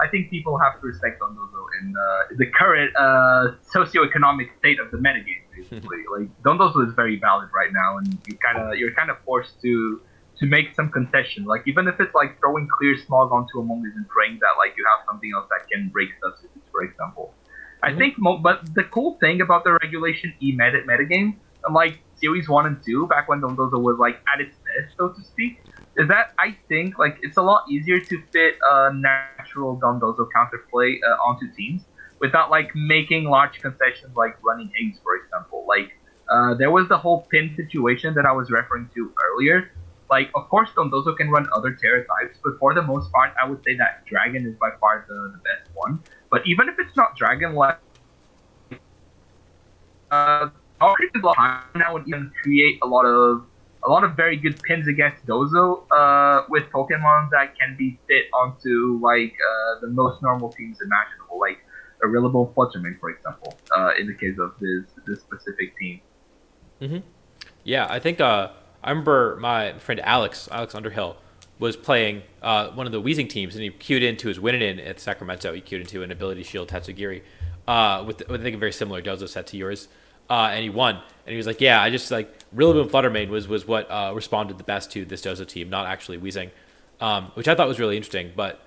have to respect Dondozo in the current socioeconomic state of the metagame. Basically, like Dondozo is very valid right now, and you're kind of forced to make some concessions. Like even if it's like throwing clear smalls onto Among Us and praying that like you have something else that can break substitutes, for example. I think, but the cool thing about the Regulation E metagame, like Series 1 and 2, back when Dondozo was like at its best, so to speak, is that I think like it's a lot easier to fit a natural Dondozo counterplay onto teams without like making large concessions like running eggs, for example. Like there was the whole pin situation that I was referring to earlier. Like of course Dondozo can run other Terra types, but for the most part I would say that Dragon is by far the best one. But even if it's not Dragon, like our creep is a lot higher now and even create a lot of very good pins against Dozo with Pokemon that can be fit onto like the most normal teams imaginable, like a Rillaboom Fluttermane, for example, in the case of this specific team. Mm-hmm. Yeah, I think I remember my friend Alex Underhill was playing one of the Weezing teams, and he queued into his Winnin at Sacramento. He queued into an Ability Shield Tatsugiri with I think a very similar Dozo set to yours. And he won. And he was like, yeah, I just like Rillaboom Fluttermane was what responded the best to this Dozo team, not actually Weezing, which I thought was really interesting. But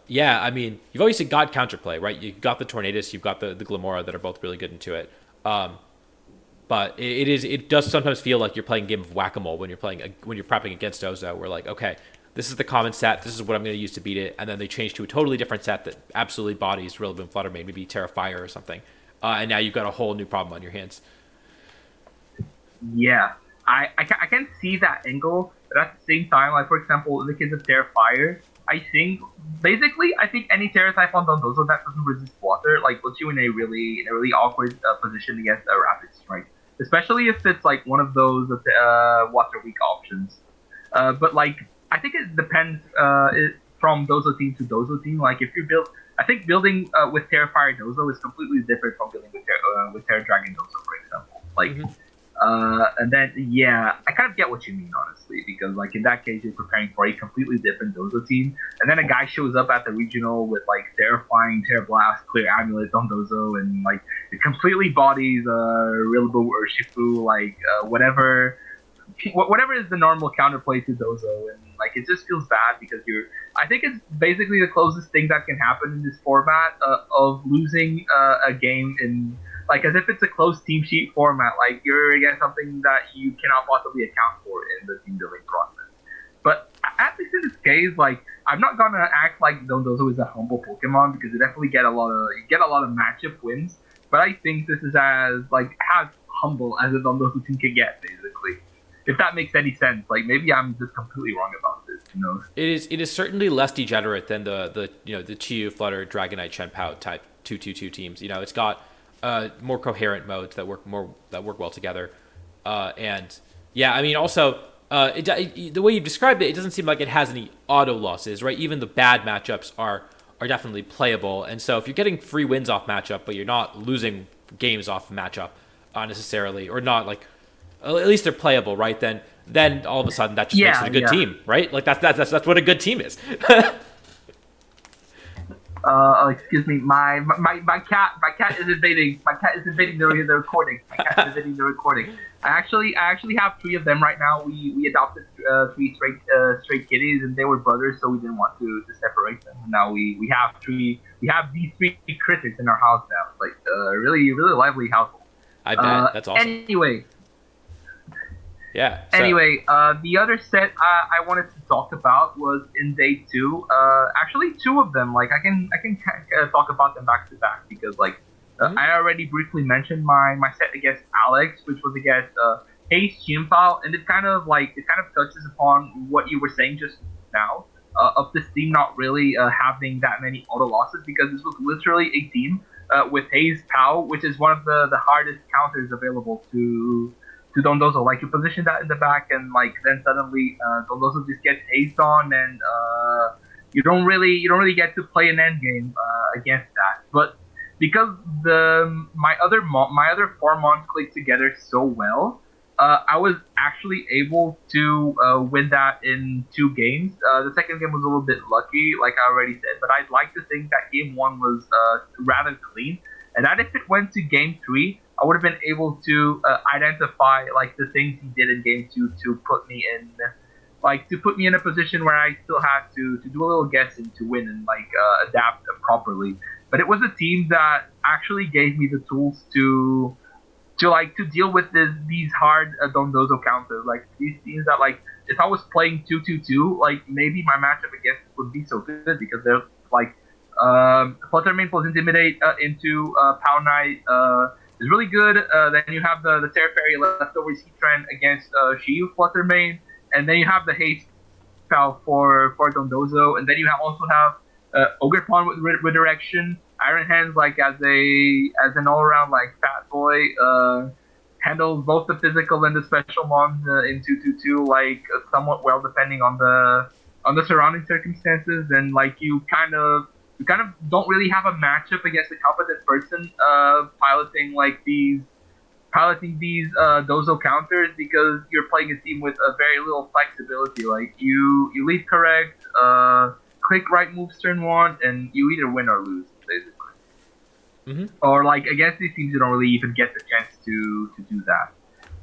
yeah, I mean, you've obviously got counterplay, right? You've got the Tornadus, you've got the Glimmora that are both really good into it. But it does sometimes feel like you're playing a game of whack-a-mole when you're prepping against Dozo. We're like, okay, this is the common set, this is what I'm going to use to beat it, and then they change to a totally different set that absolutely bodies Rillaboom Fluttermane, maybe Terra Fire or something. And now you've got a whole new problem on your hands. Yeah, I can see that angle, but at the same time, like for example, in the case of Terrifier, I think any Terra type on Dondozo that doesn't resist water like puts you in a really awkward position against a Rapid Strike, especially if it's like one of those water weak options. But like I think it depends from Dozo team to Dozo team. Like if you build, I think building with Terrifier Dozo is completely different from building with Terra Dragon Dozo, for example. Like Hmm. and then yeah, I kind of get what you mean honestly, because like in that case you're preparing for a completely different Dozo team, and then a guy shows up at the regional with like terrifying Terra Blast, Clear Amulet on Dozo, and like it completely bodies Rillaboom or Shifu, like whatever is the normal counterplay to Dozo, and like it just feels bad because you're. I think it's basically the closest thing that can happen in this format of losing a game in like as if it's a closed team sheet format. Like you're against something that you cannot possibly account for in the team building process. But at least in this case, like I'm not gonna act like Dondozo is a humble Pokemon because you definitely get a lot of matchup wins. But I think this is as humble as a Dondozo team can get, basically. If that makes any sense, like maybe I'm just completely wrong about this, you know? It is certainly less degenerate than the Chiyu, Flutter, Dragonite, Shenpao type 2-2-2 teams. It's got more coherent modes that work well together, and yeah, I mean also the way you described it, it doesn't seem like it has any auto losses, right? Even the bad matchups are definitely playable, and so if you're getting free wins off matchup, but you're not losing games off matchup necessarily, or not like at least they're playable, right? Then all of a sudden that just makes it Yeah, a good yeah. team, right? Like that's what a good team is. Excuse me, my cat is invading. My cat is invading the recording. My cat is invading the recording. I actually have three of them right now. We adopted three stray kitties, and they were brothers, so we didn't want to separate them. Now we have three. We have these three critters in our house now. Like really lively household. I bet that's awesome. Anyway, Yeah. So the other set I wanted to talk about was in day two. Actually, two of them. Like I can talk about them back to back because like mhm. I already briefly mentioned my set against Alex, which was against Hayes Chimpao, and it kind of touches upon what you were saying just now of this team not really having that many auto losses because this was literally a team with Hayes Pao, which is one of the hardest counters available to Dondozo. Like you position that in the back, and like then suddenly Dondozo just gets aced on, and you don't really get to play an end game against that. But because my other four mons clicked together so well, I was actually able to win that in two games. The second game was a little bit lucky, like I already said, but I'd like to think that game one was rather clean, and that if it went to game three, I would have been able to identify like the things he did in game two to put me in a position where I still had to do a little guessing to win and like adapt properly. But it was a team that actually gave me the tools to deal with these hard Dondozo counters. Like these teams that like if I was playing 2-2-2, like maybe my matchup against would be so good because they're like Fluttermane plus Intimidate into Pow Knight is really good. Then you have the Terra Fairy leftovers Heatran against Shiyu Fluttermane, and then you have the Haste Pal for Dondozo, and then you also have Ogerpon with Redirection, Iron Hands like as an all around like fat boy. Handles both the physical and the special mons in 2-2-2 like somewhat well depending on the surrounding circumstances, and like you kind of don't really have a matchup against a competent person piloting these dozo counters because you're playing a team with a very little flexibility. Like you lead correct, click right moves turn one, and you either win or lose basically. Mhm. Or like against these teams, you don't really even get the chance to do that.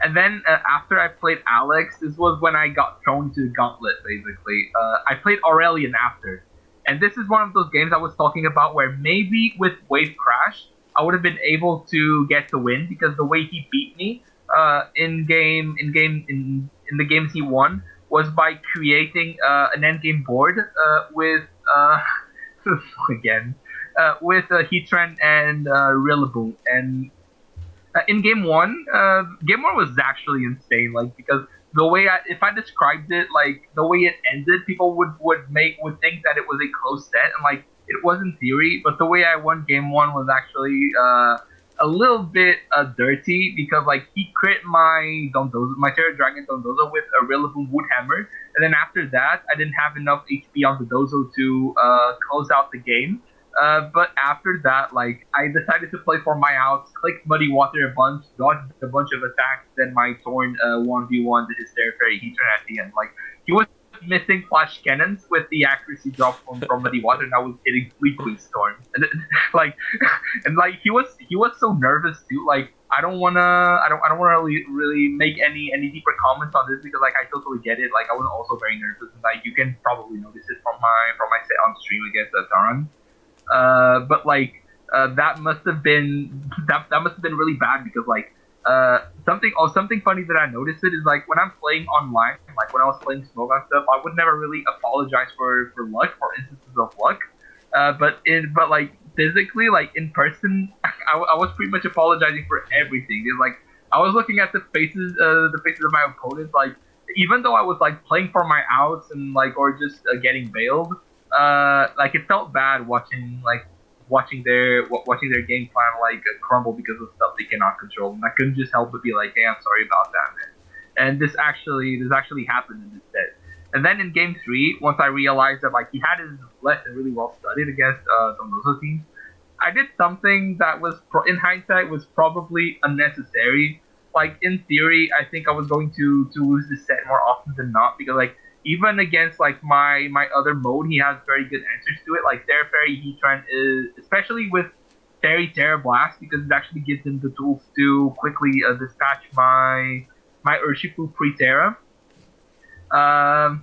And then after I played Alex, this was when I got thrown to the gauntlet. Basically, I played Aurelian after, and this is one of those games I was talking about where maybe with Wave Crash I would have been able to get the win because the way he beat me in the games he won was by creating an endgame board with again with Heatran and Rillaboom, and In game one was actually insane. Like because if I described it, like the way it ended, people would think that it was a close set, and like it was in theory. But the way I won game one was actually a little bit dirty because like he crit my Terra Dragon Dondozo with a Rillaboom Wood Hammer, and then after that I didn't have enough HP on the Dozo to close out the game. But after that, like I decided to play for my outs, click Muddy Water a bunch, dodged a bunch of attacks, then my Torn 1v1 did his Terra Fairy Heatran at the end. Like he was missing flash cannons with the accuracy drop from Muddy Water, and I was hitting Fleet Storm. And like and like he was so nervous too. Like I don't wanna really make any deeper comments on this because like I totally get it. Like I was also very nervous, and like you can probably notice it from my set on stream against Taran. But like that must have been that must have been really bad because like something funny that I noticed it is like when I'm playing online, like when I was playing Smoke and stuff, I would never really apologize for luck or instances of luck. But like physically, like in person, I was pretty much apologizing for everything. It's like I was looking at the faces of my opponents, like even though I was like playing for my outs and like or just getting bailed, like it felt bad watching their game plan like crumble because of stuff they cannot control, and I couldn't just help but be like, "Hey, I'm sorry about that, man." And this actually happened in this set. And then in game three, once I realized that like he had his lesson really well studied against Dondozo teams, I did something that was in hindsight was probably unnecessary. Like in theory, I think I was going to lose this set more often than not because like even against like my other mode, he has very good answers to it. Like Terra Fairy Heatran is especially with Fairy Terra Blast because it actually gives him the tools to quickly dispatch my Urshifu pre Terra. Um,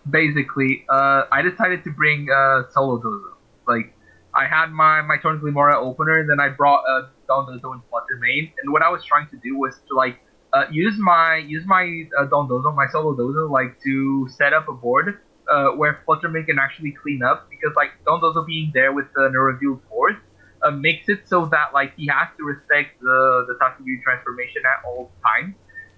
Basically, I decided to bring Solo Dozo. Like, I had my Torn Glimmora opener, then I brought Dondozo and Flutter Mane, and what I was trying to do was to like use my Dondozo, my Solo Dozo, like to set up a board where Flutter Mane can actually clean up because like Dondozo being there with the revealed fourth makes it so that like he has to respect the Tatsugiri transformation at all times,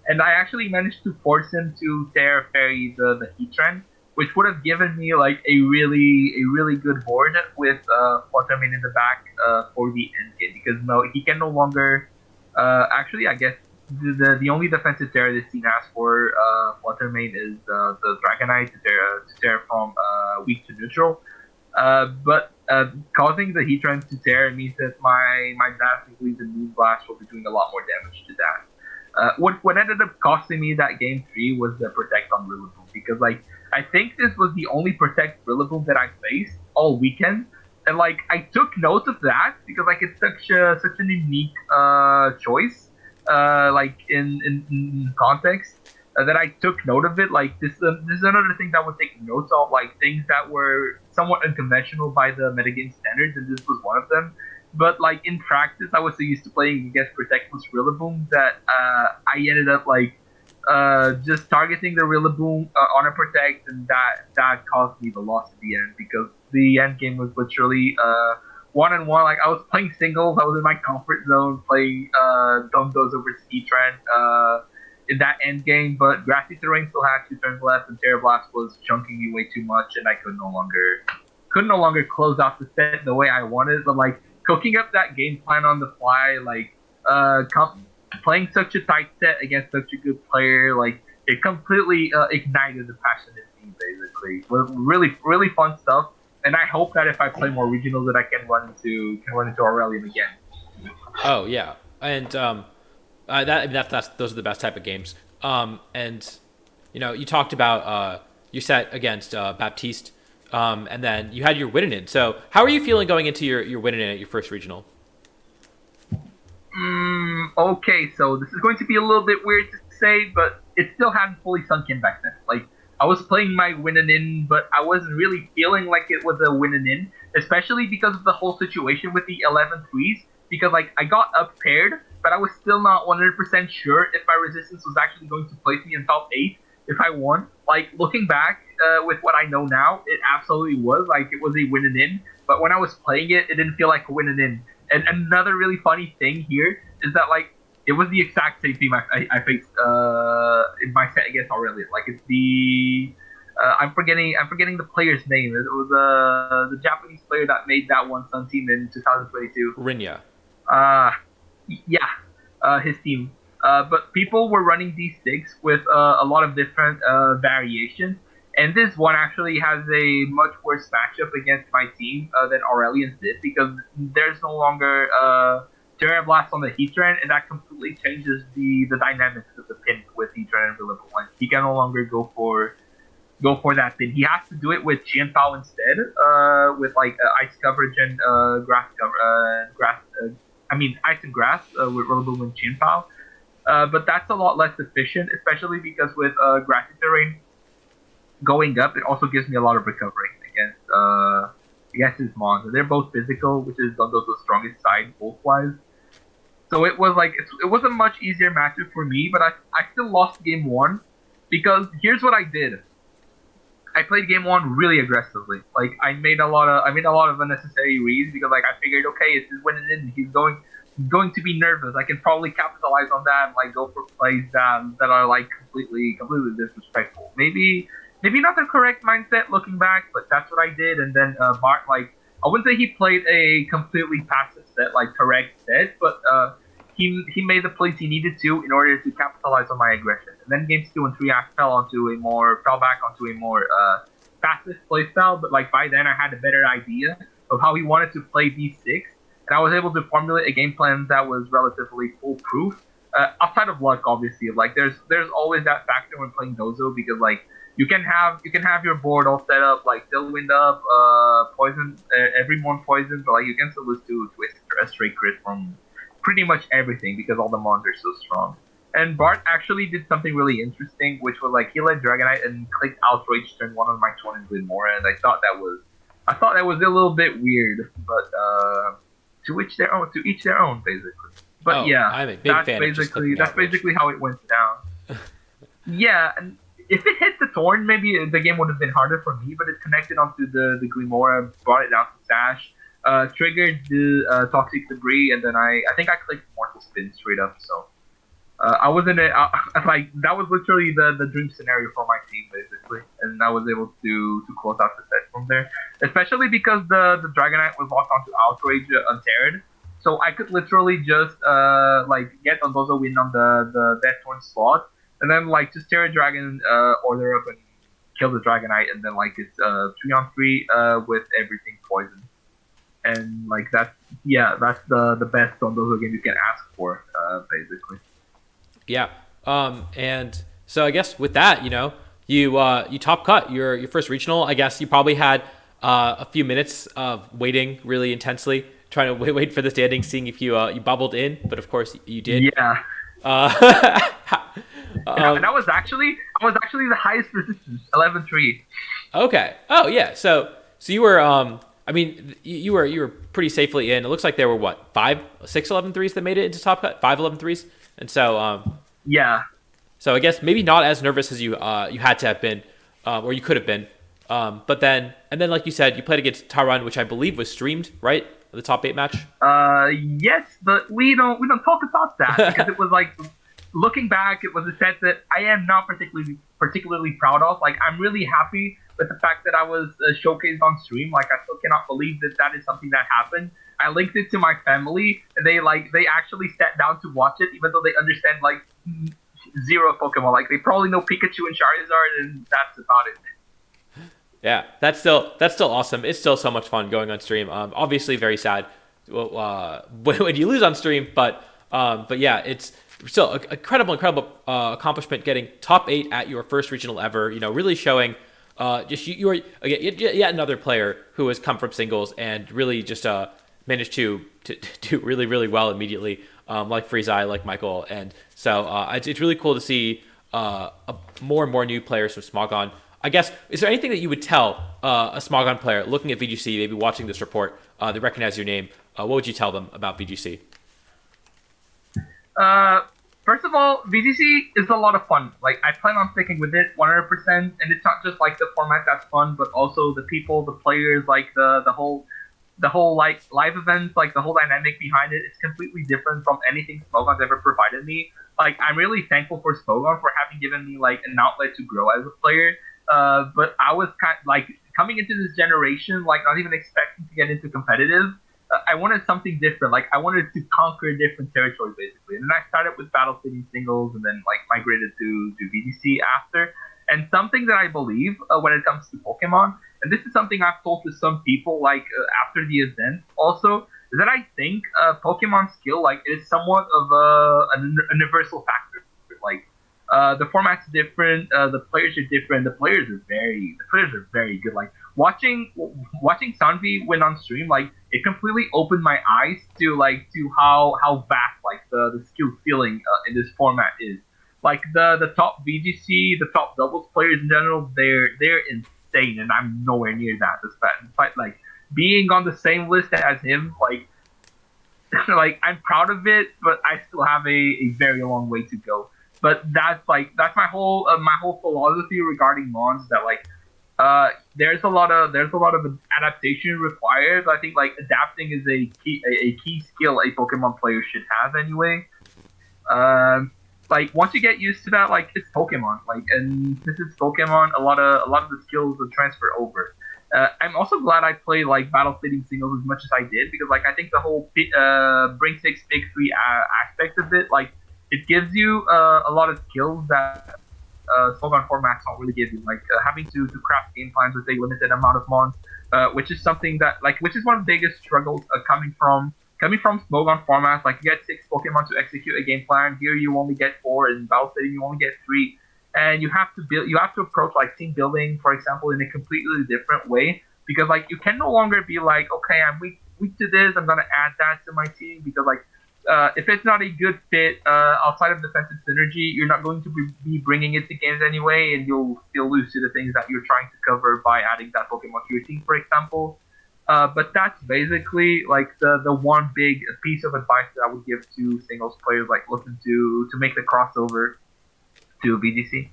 and I actually managed to force him to Terra Fairy the Heatran, which would have given me like a really good board with Fluttermane in the back for the end game because no, he can no longer. Actually, I guess the only defensive Terra this team has for Fluttermane is the Dragonite to tear from weak to neutral. But causing the Heatran to tear means that my Dazzling Gleams and Moonblast will be doing a lot more damage to that. What ended up costing me that game three was the protect on Rillaboom because like I think this was the only protect Rillaboom that I faced all weekend, and like I took note of that because like it's such an unique choice, like in context. That I took note of it. Like this is another thing that I would take notes of, like things that were somewhat unconventional by the metagame standards, and this was one of them. But like in practice, I was so used to playing against Protectless Rillaboom that I ended up like just targeting the Rillaboom on a Protect, and that caused me the loss at the end because the end game was literally 1-1. Like I was playing singles, I was in my comfort zone playing Dondozo versus Heatran in that end game, but Grassy Terrain still had 2 turns left, and Terra Blast was chunking me way too much, and I could no longer close out the set the way I wanted. But like cooking up that game plan on the fly, like playing such a tight set against such a good player, like it completely ignited the passion in me. Basically, was really fun stuff. And I hope that if I play more regionals, that I can run into Aurelium again. Oh yeah, and that's those are the best type of games. And you talked about you set against Baptiste, and then you had your win in. So how are you feeling going into your win in at your first regional? Okay, so this is going to be a little bit weird to say, but it still hadn't fully sunk in back then. Like I was playing my win and in, but I wasn't really feeling like it was a win and in, especially because of the whole situation with the 11 threes. Because like I got up paired, but I was still not 100% sure if my resistance was actually going to place me in top 8 if I won. Like looking back with what I know now, it absolutely was like it was a win and in. But when I was playing it, it didn't feel like a win and in. And another really funny thing here is that like it was the exact same team I faced in my set against Aurelian. Like it's the I'm forgetting the player's name. It was the Japanese player that made that one Sun team in 2022. Rinya. Uh, yeah, his team. But people were running these sticks with a lot of different variations, and this one actually has a much worse matchup against my team than Aurelian's did because there's no longer Terra Blast on the Heatran, and that completely changes the dynamics of the pin with Heatran and Level 1. He can no longer go for that pin. He has to do it with Qianfao instead, with like ice coverage and grass cover, ice and grass with Robo and Qianfao. But that's a lot less efficient, especially because with grassy terrain going up, it also gives me a lot of recovery against his mons. They're both physical, which is Dondozo's strongest side, both wise. So it was like it was a much easier matchup for me, but I still lost game one because here's what I did. I played game one really aggressively. Like I made a lot of unnecessary reads because like I figured, okay, this is winning in. He's going to be nervous. I can probably capitalize on that and like go for plays that are like completely disrespectful. Maybe not the correct mindset looking back, but that's what I did. And then Bart, like I wouldn't say he played a completely passive set, like correct set, but he made the plays he needed to in order to capitalize on my aggression. And then games 2 and 3, I fell back onto a more passive play style. But like by then, I had a better idea of how he wanted to play D6, and I was able to formulate a game plan that was relatively foolproof. Outside of luck, obviously, like there's always that factor when playing Dozo because like you can have your board all set up like Tailwind up, poison, every one poison, but like you can still lose to a straight crit from pretty much everything because all the mons are so strong. And Bart actually did something really interesting, which was like he led Dragonite and clicked Outrage turn one on my Tron and Glimmora, and I thought that was a little bit weird, but to each their own, basically. But yeah, I'm a big fan that's basically how it went down. Yeah, and if it hit the Torn, maybe the game would have been harder for me, but it connected onto the Glimmora, brought it down to Sash, triggered the Toxic Debris, and then I think I clicked Mortal Spin straight up, so I was in it. Like that was literally the dream scenario for my team, basically, and I was able to close out the set from there. Especially because the Dragonite was locked onto Outrage unteared, so I could literally just like get Dondozo win on the Death Torn slot, and then like just Terra Dragon order up and kill the Dragonite, and then like it's 3-on-3 with everything poison, and like that's the best Dondozo game you can ask for, basically. Yeah. And so I guess with that, you top cut your first regional. I guess you probably had a few minutes of waiting really intensely, trying to wait for the standings, seeing if you bubbled in. But of course you did. Yeah. And I was actually the highest resistance, 11-3. Okay. Oh yeah. So you were I mean, you were pretty safely in. It looks like there were what 6 11-3s that made it into top cut, 5 11-3s. And so, yeah. So I guess maybe not as nervous as you had to have been, or you could have been. But then like you said, you played against Taran, which I believe was streamed, right? The top 8 match. Yes, but we don't talk about that because it was like, looking back, it was a set that I am not particularly proud of. Like I'm really happy with the fact that I was showcased on stream. Like I still cannot believe that is something that happened. I linked it to my family, and they actually sat down to watch it, even though they understand like zero Pokemon. Like they probably know Pikachu and Charizard, and that's about it. Yeah, that's still awesome. It's still so much fun going on stream. Obviously very sad when you lose on stream, but yeah, it's still an incredible accomplishment getting top 8 at your first regional ever. Really showing. Just you are yet another player who has come from singles and really just managed to do really, really well immediately, like Freezeye, like Michael. And so it's really cool to see more and more new players from Smogon. I guess, is there anything that you would tell a Smogon player looking at VGC, maybe watching this report, they recognize your name? What would you tell them about VGC? First of all, VGC is a lot of fun. Like, I plan on sticking with it 100%, and it's not just like the format that's fun, but also the people, the players, like the whole the whole like live events, like the whole dynamic behind it is completely different from anything Smogon's ever provided me. Like I'm really thankful for Smogon for having given me like an outlet to grow as a player. But I was kind of, like coming into this generation, like not even expecting to get into competitive. I wanted something different. Like I wanted to conquer different territory basically. And then I started with Battle City singles, and then like migrated to VGC after. And something that I believe when it comes to Pokemon, and this is something I've told to some people like after the event also, is that I think Pokemon skill like is somewhat of a universal factor. Like the format's different, the players are different. The players are very good. Like watching Sanvi win on stream, like it completely opened my eyes to how vast like the skill ceiling in this format is. Like the top VGC, the top doubles players in general, they're insane, and I'm nowhere near that. Despite like being on the same list as him, like like I'm proud of it, but I still have a very long way to go. But that's my whole philosophy regarding Mons, that like there's a lot of adaptation required. I think like adapting is a key skill a Pokemon player should have anyway. Um, like once you get used to that, like it's Pokemon. Like and since it's Pokemon, a lot of the skills will transfer over. I'm also glad I played like battle fitting singles as much as I did, because like I think the whole bring six pick three aspect of it, like it gives you a lot of skills that Slogan formats don't really give you, like having to craft game plans with a limited amount of mons, which is something that which is one of the biggest struggles coming from Smogon formats. Like you get six Pokemon to execute a game plan. Here you only get four. In Battle City you only get three, and you have to approach like team building, for example, in a completely different way, because like you can no longer be like, okay, I'm weak to this, I'm gonna add that to my team, because like if it's not a good fit outside of defensive synergy, you're not going to be bringing it to games anyway, and you'll still lose to the things that you're trying to cover by adding that Pokemon to your team, for example. But that's basically like the one big piece of advice that I would give to singles players like looking to make the crossover to BGC.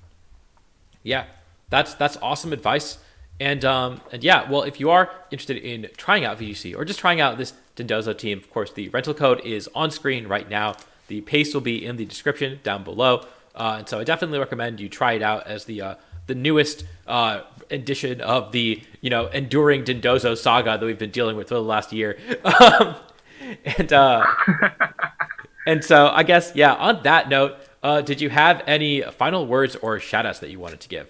Yeah, that's awesome advice. And yeah, well, if you are interested in trying out VGC or just trying out this Dondozo team, of course, the rental code is on screen right now. The paste will be in the description down below. And so I definitely recommend you try it out as the newest edition of the enduring Dondozo saga that we've been dealing with for the last year. and and so I guess yeah. On that note, did you have any final words or shoutouts that you wanted to give?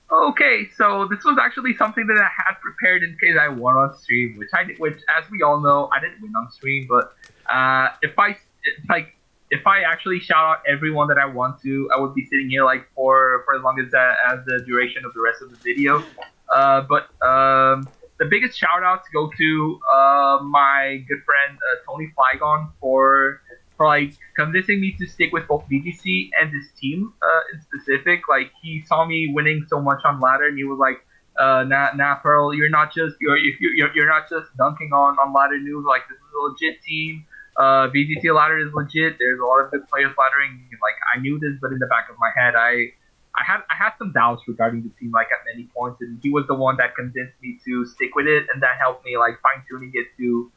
Okay, so this was actually something that I had prepared in case I won on stream, which as we all know, I didn't win on stream. But like if I actually shout out everyone that I want to, I would be sitting here like for as long as the duration of the rest of the video. But the biggest shout outs go to my good friend Tony Flygon for like convincing me to stick with both BGC and his team in specific. Like he saw me winning so much on ladder, and he was like, "Nah, Pearl, you're not just dunking on ladder news. Like this is a legit team. BGC ladder is legit. There's a lot of good players laddering. Like I knew this, but in the back of my head, I had some doubts regarding the team, like at many points, and he was the one that convinced me to stick with it, and that helped me like fine tuning it to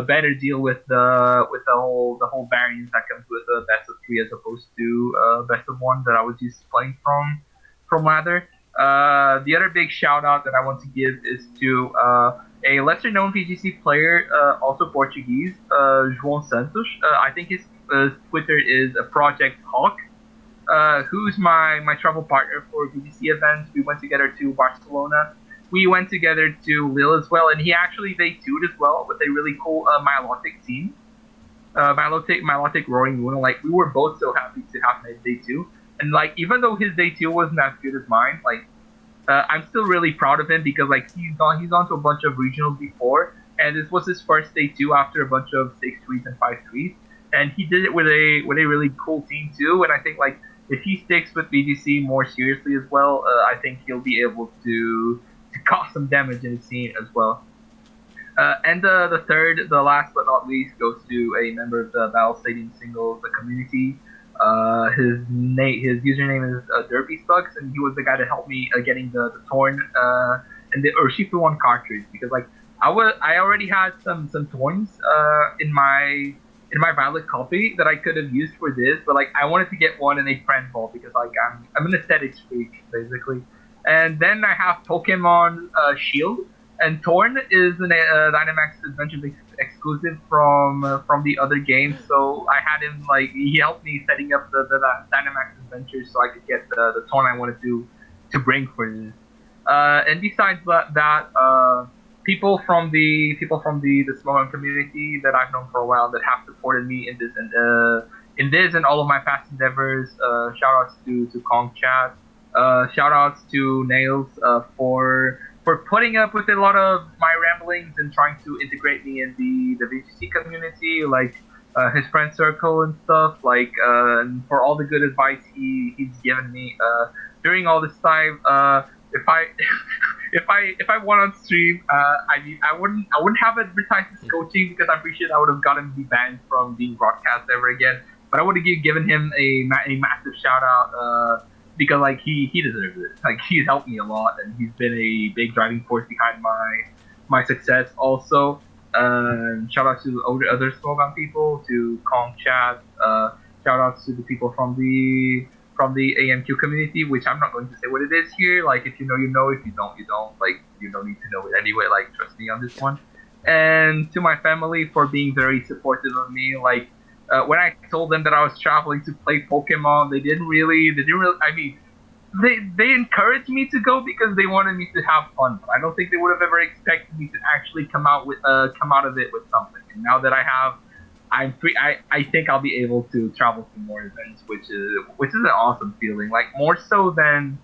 better deal with the whole variance that comes with a best of three as opposed to best of one that I was used to playing from ladder. The other big shout out that I want to give is to a lesser known PGC player, also Portuguese, João Santos. I think his Twitter is a Project Hawk, who's my travel partner for VGC events. We went together to Barcelona. We went together to Lille as well, and he actually day 2'd as well with a really cool Milotic team. Milotic Roaring Moon. Like we were both so happy to have his day 2. And like even though his day 2 wasn't as good as mine, like I'm still really proud of him, because like he's gone to a bunch of regionals before, and this was his first day 2 after a bunch of 6-3s and 5-3s, and he did it with a really cool team too. And I think like if he sticks with BGC more seriously as well, I think he'll be able to cause some damage in the scene as well. And the last but not least, goes to a member of the Battle Stadium Singles the community. His username is Derpy Spucks, and he was the guy that helped me getting the Torn and the Urshifu one cartridge, because like I already had some coins in my valid copy that I could have used for this, but like I wanted to get one in a friend vault because like I'm an aesthetics freak basically. And then I have Pokemon Shield, and Torn is an Dynamax Adventures exclusive from the other games. So I had him like he helped me setting up the Dynamax Adventures so I could get the Torn I wanted to bring for this. And besides that, people from the Smogon community that I've known for a while that have supported me in this and all of my past endeavors. Shout outs to Kong Chat. Shout outs to Nails for putting up with a lot of my ramblings and trying to integrate me in the VGC community, like his friend circle and stuff. Like and for all the good advice he's given me during all this time. If I if I won on stream, I mean I wouldn't have advertised his coaching because I'm pretty sure I would have gotten me banned from being broadcast ever again. But I would have given him a massive shout out because like he deserves it. Like he's helped me a lot and he's been a big driving force behind my success. Also, shout out to the other Slogan people, to Kong Chat. Shout outs to the people from the AMQ community, which I'm not going to say what it is here. Like, if you know, you know. If you don't, you don't. Like, you don't need to know it anyway. Like, trust me on this one. And to my family for being very supportive of me. Like, when I told them that I was traveling to play Pokemon, they didn't really. I mean, they encouraged me to go because they wanted me to have fun. But I don't think they would have ever expected me to actually come out of it with something. And now that I'm free. I think I'll be able to travel to more events, which is an awesome feeling. Like more so than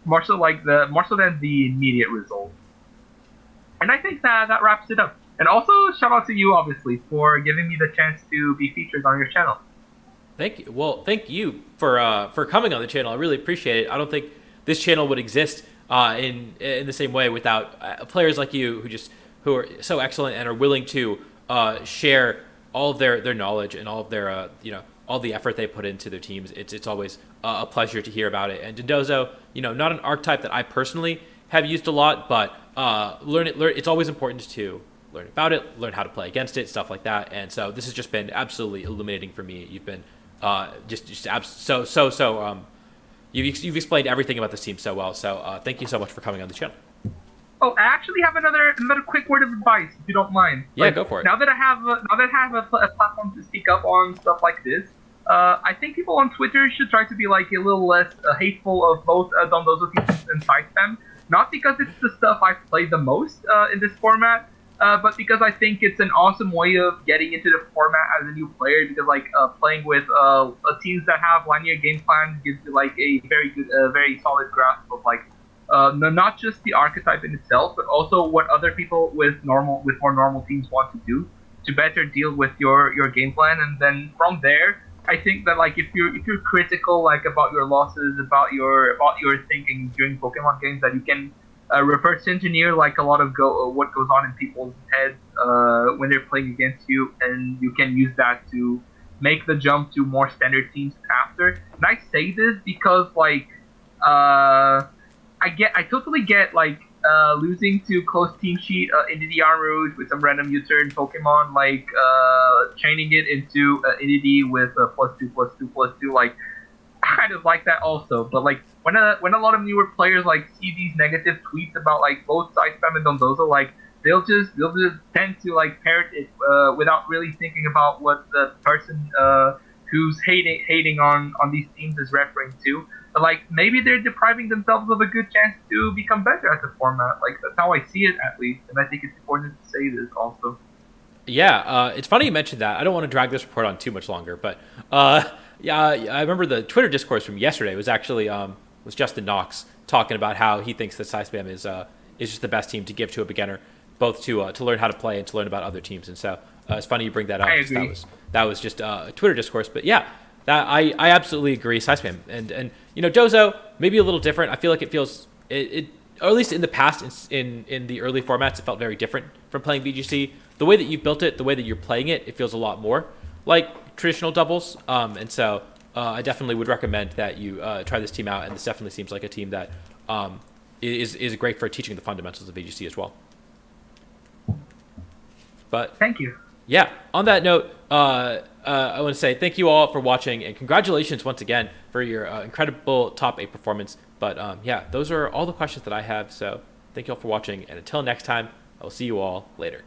the immediate result. And I think that wraps it up. And also shout out to you, obviously, for giving me the chance to be featured on your channel. Thank you. Well, thank you for coming on the channel. I really appreciate it. I don't think this channel would exist in the same way without players like you who are so excellent and are willing to share all of their knowledge and all of their all the effort they put into their teams. It's always a pleasure to hear about it. And Dondozo, not an archetype that I personally have used a lot, but learn. It's always important to learn about it, learn how to play against it, stuff like that. And so this has just been absolutely illuminating for me. You've been you've explained everything about this team so well. So thank you so much for coming on the channel. Oh, I actually have another quick word of advice, if you don't mind. Yeah, go for it. Now that I have a platform to speak up on stuff like this, I think people on Twitter should try to be like a little less hateful of both Dondozo teams and Side Spam. Not because it's the stuff I've played the most in this format, but because I think it's an awesome way of getting into the format as a new player. Because like playing with teams that have linear game plans gives you like a very good, very solid grasp of like. Not just the archetype in itself, but also what other people with more normal teams want to do to better deal with your game plan. And then from there, I think that like if you're critical like about your losses, about your thinking during Pokemon games, that you can reverse engineer like a lot of what goes on in people's heads when they're playing against you, and you can use that to make the jump to more standard teams after. And I say this because like. I totally get like losing to close team sheet into the Arm Rouge with some random U-turn Pokemon, like chaining it into Inity with +2/+2/+2. Like I kind of like that also, but like when a lot of newer players like see these negative tweets about like both Side Spam and Dondozo, like they'll just tend to like parrot it without really thinking about what the person who's hating on these teams is referring to. But like maybe they're depriving themselves of a good chance to become better at the format. Like that's how I see it, at least, and I think it's important to say this also. Yeah, it's funny you mentioned that. I don't want to drag this report on too much longer, but yeah, I remember the Twitter discourse from yesterday was actually was Justin Knox talking about how he thinks that Side Spam is just the best team to give to a beginner, both to learn how to play and to learn about other teams. And so it's funny you bring that up. I agree. That was just a Twitter discourse, but yeah. That I absolutely agree. Side Spam and Dozo maybe a little different. I feel like it feels or at least in the past in the early formats, it felt very different from playing VGC. The way that you've built it, the way that you're playing it, it feels a lot more like traditional doubles. And so I definitely would recommend that you try this team out. And this definitely seems like a team that is great for teaching the fundamentals of VGC as well. But Thank you. yeah, on that note, I want to say thank you all for watching and congratulations once again for your incredible top 8 performance. But yeah, those are all the questions that I have. So thank you all for watching. And until next time, I will see you all later.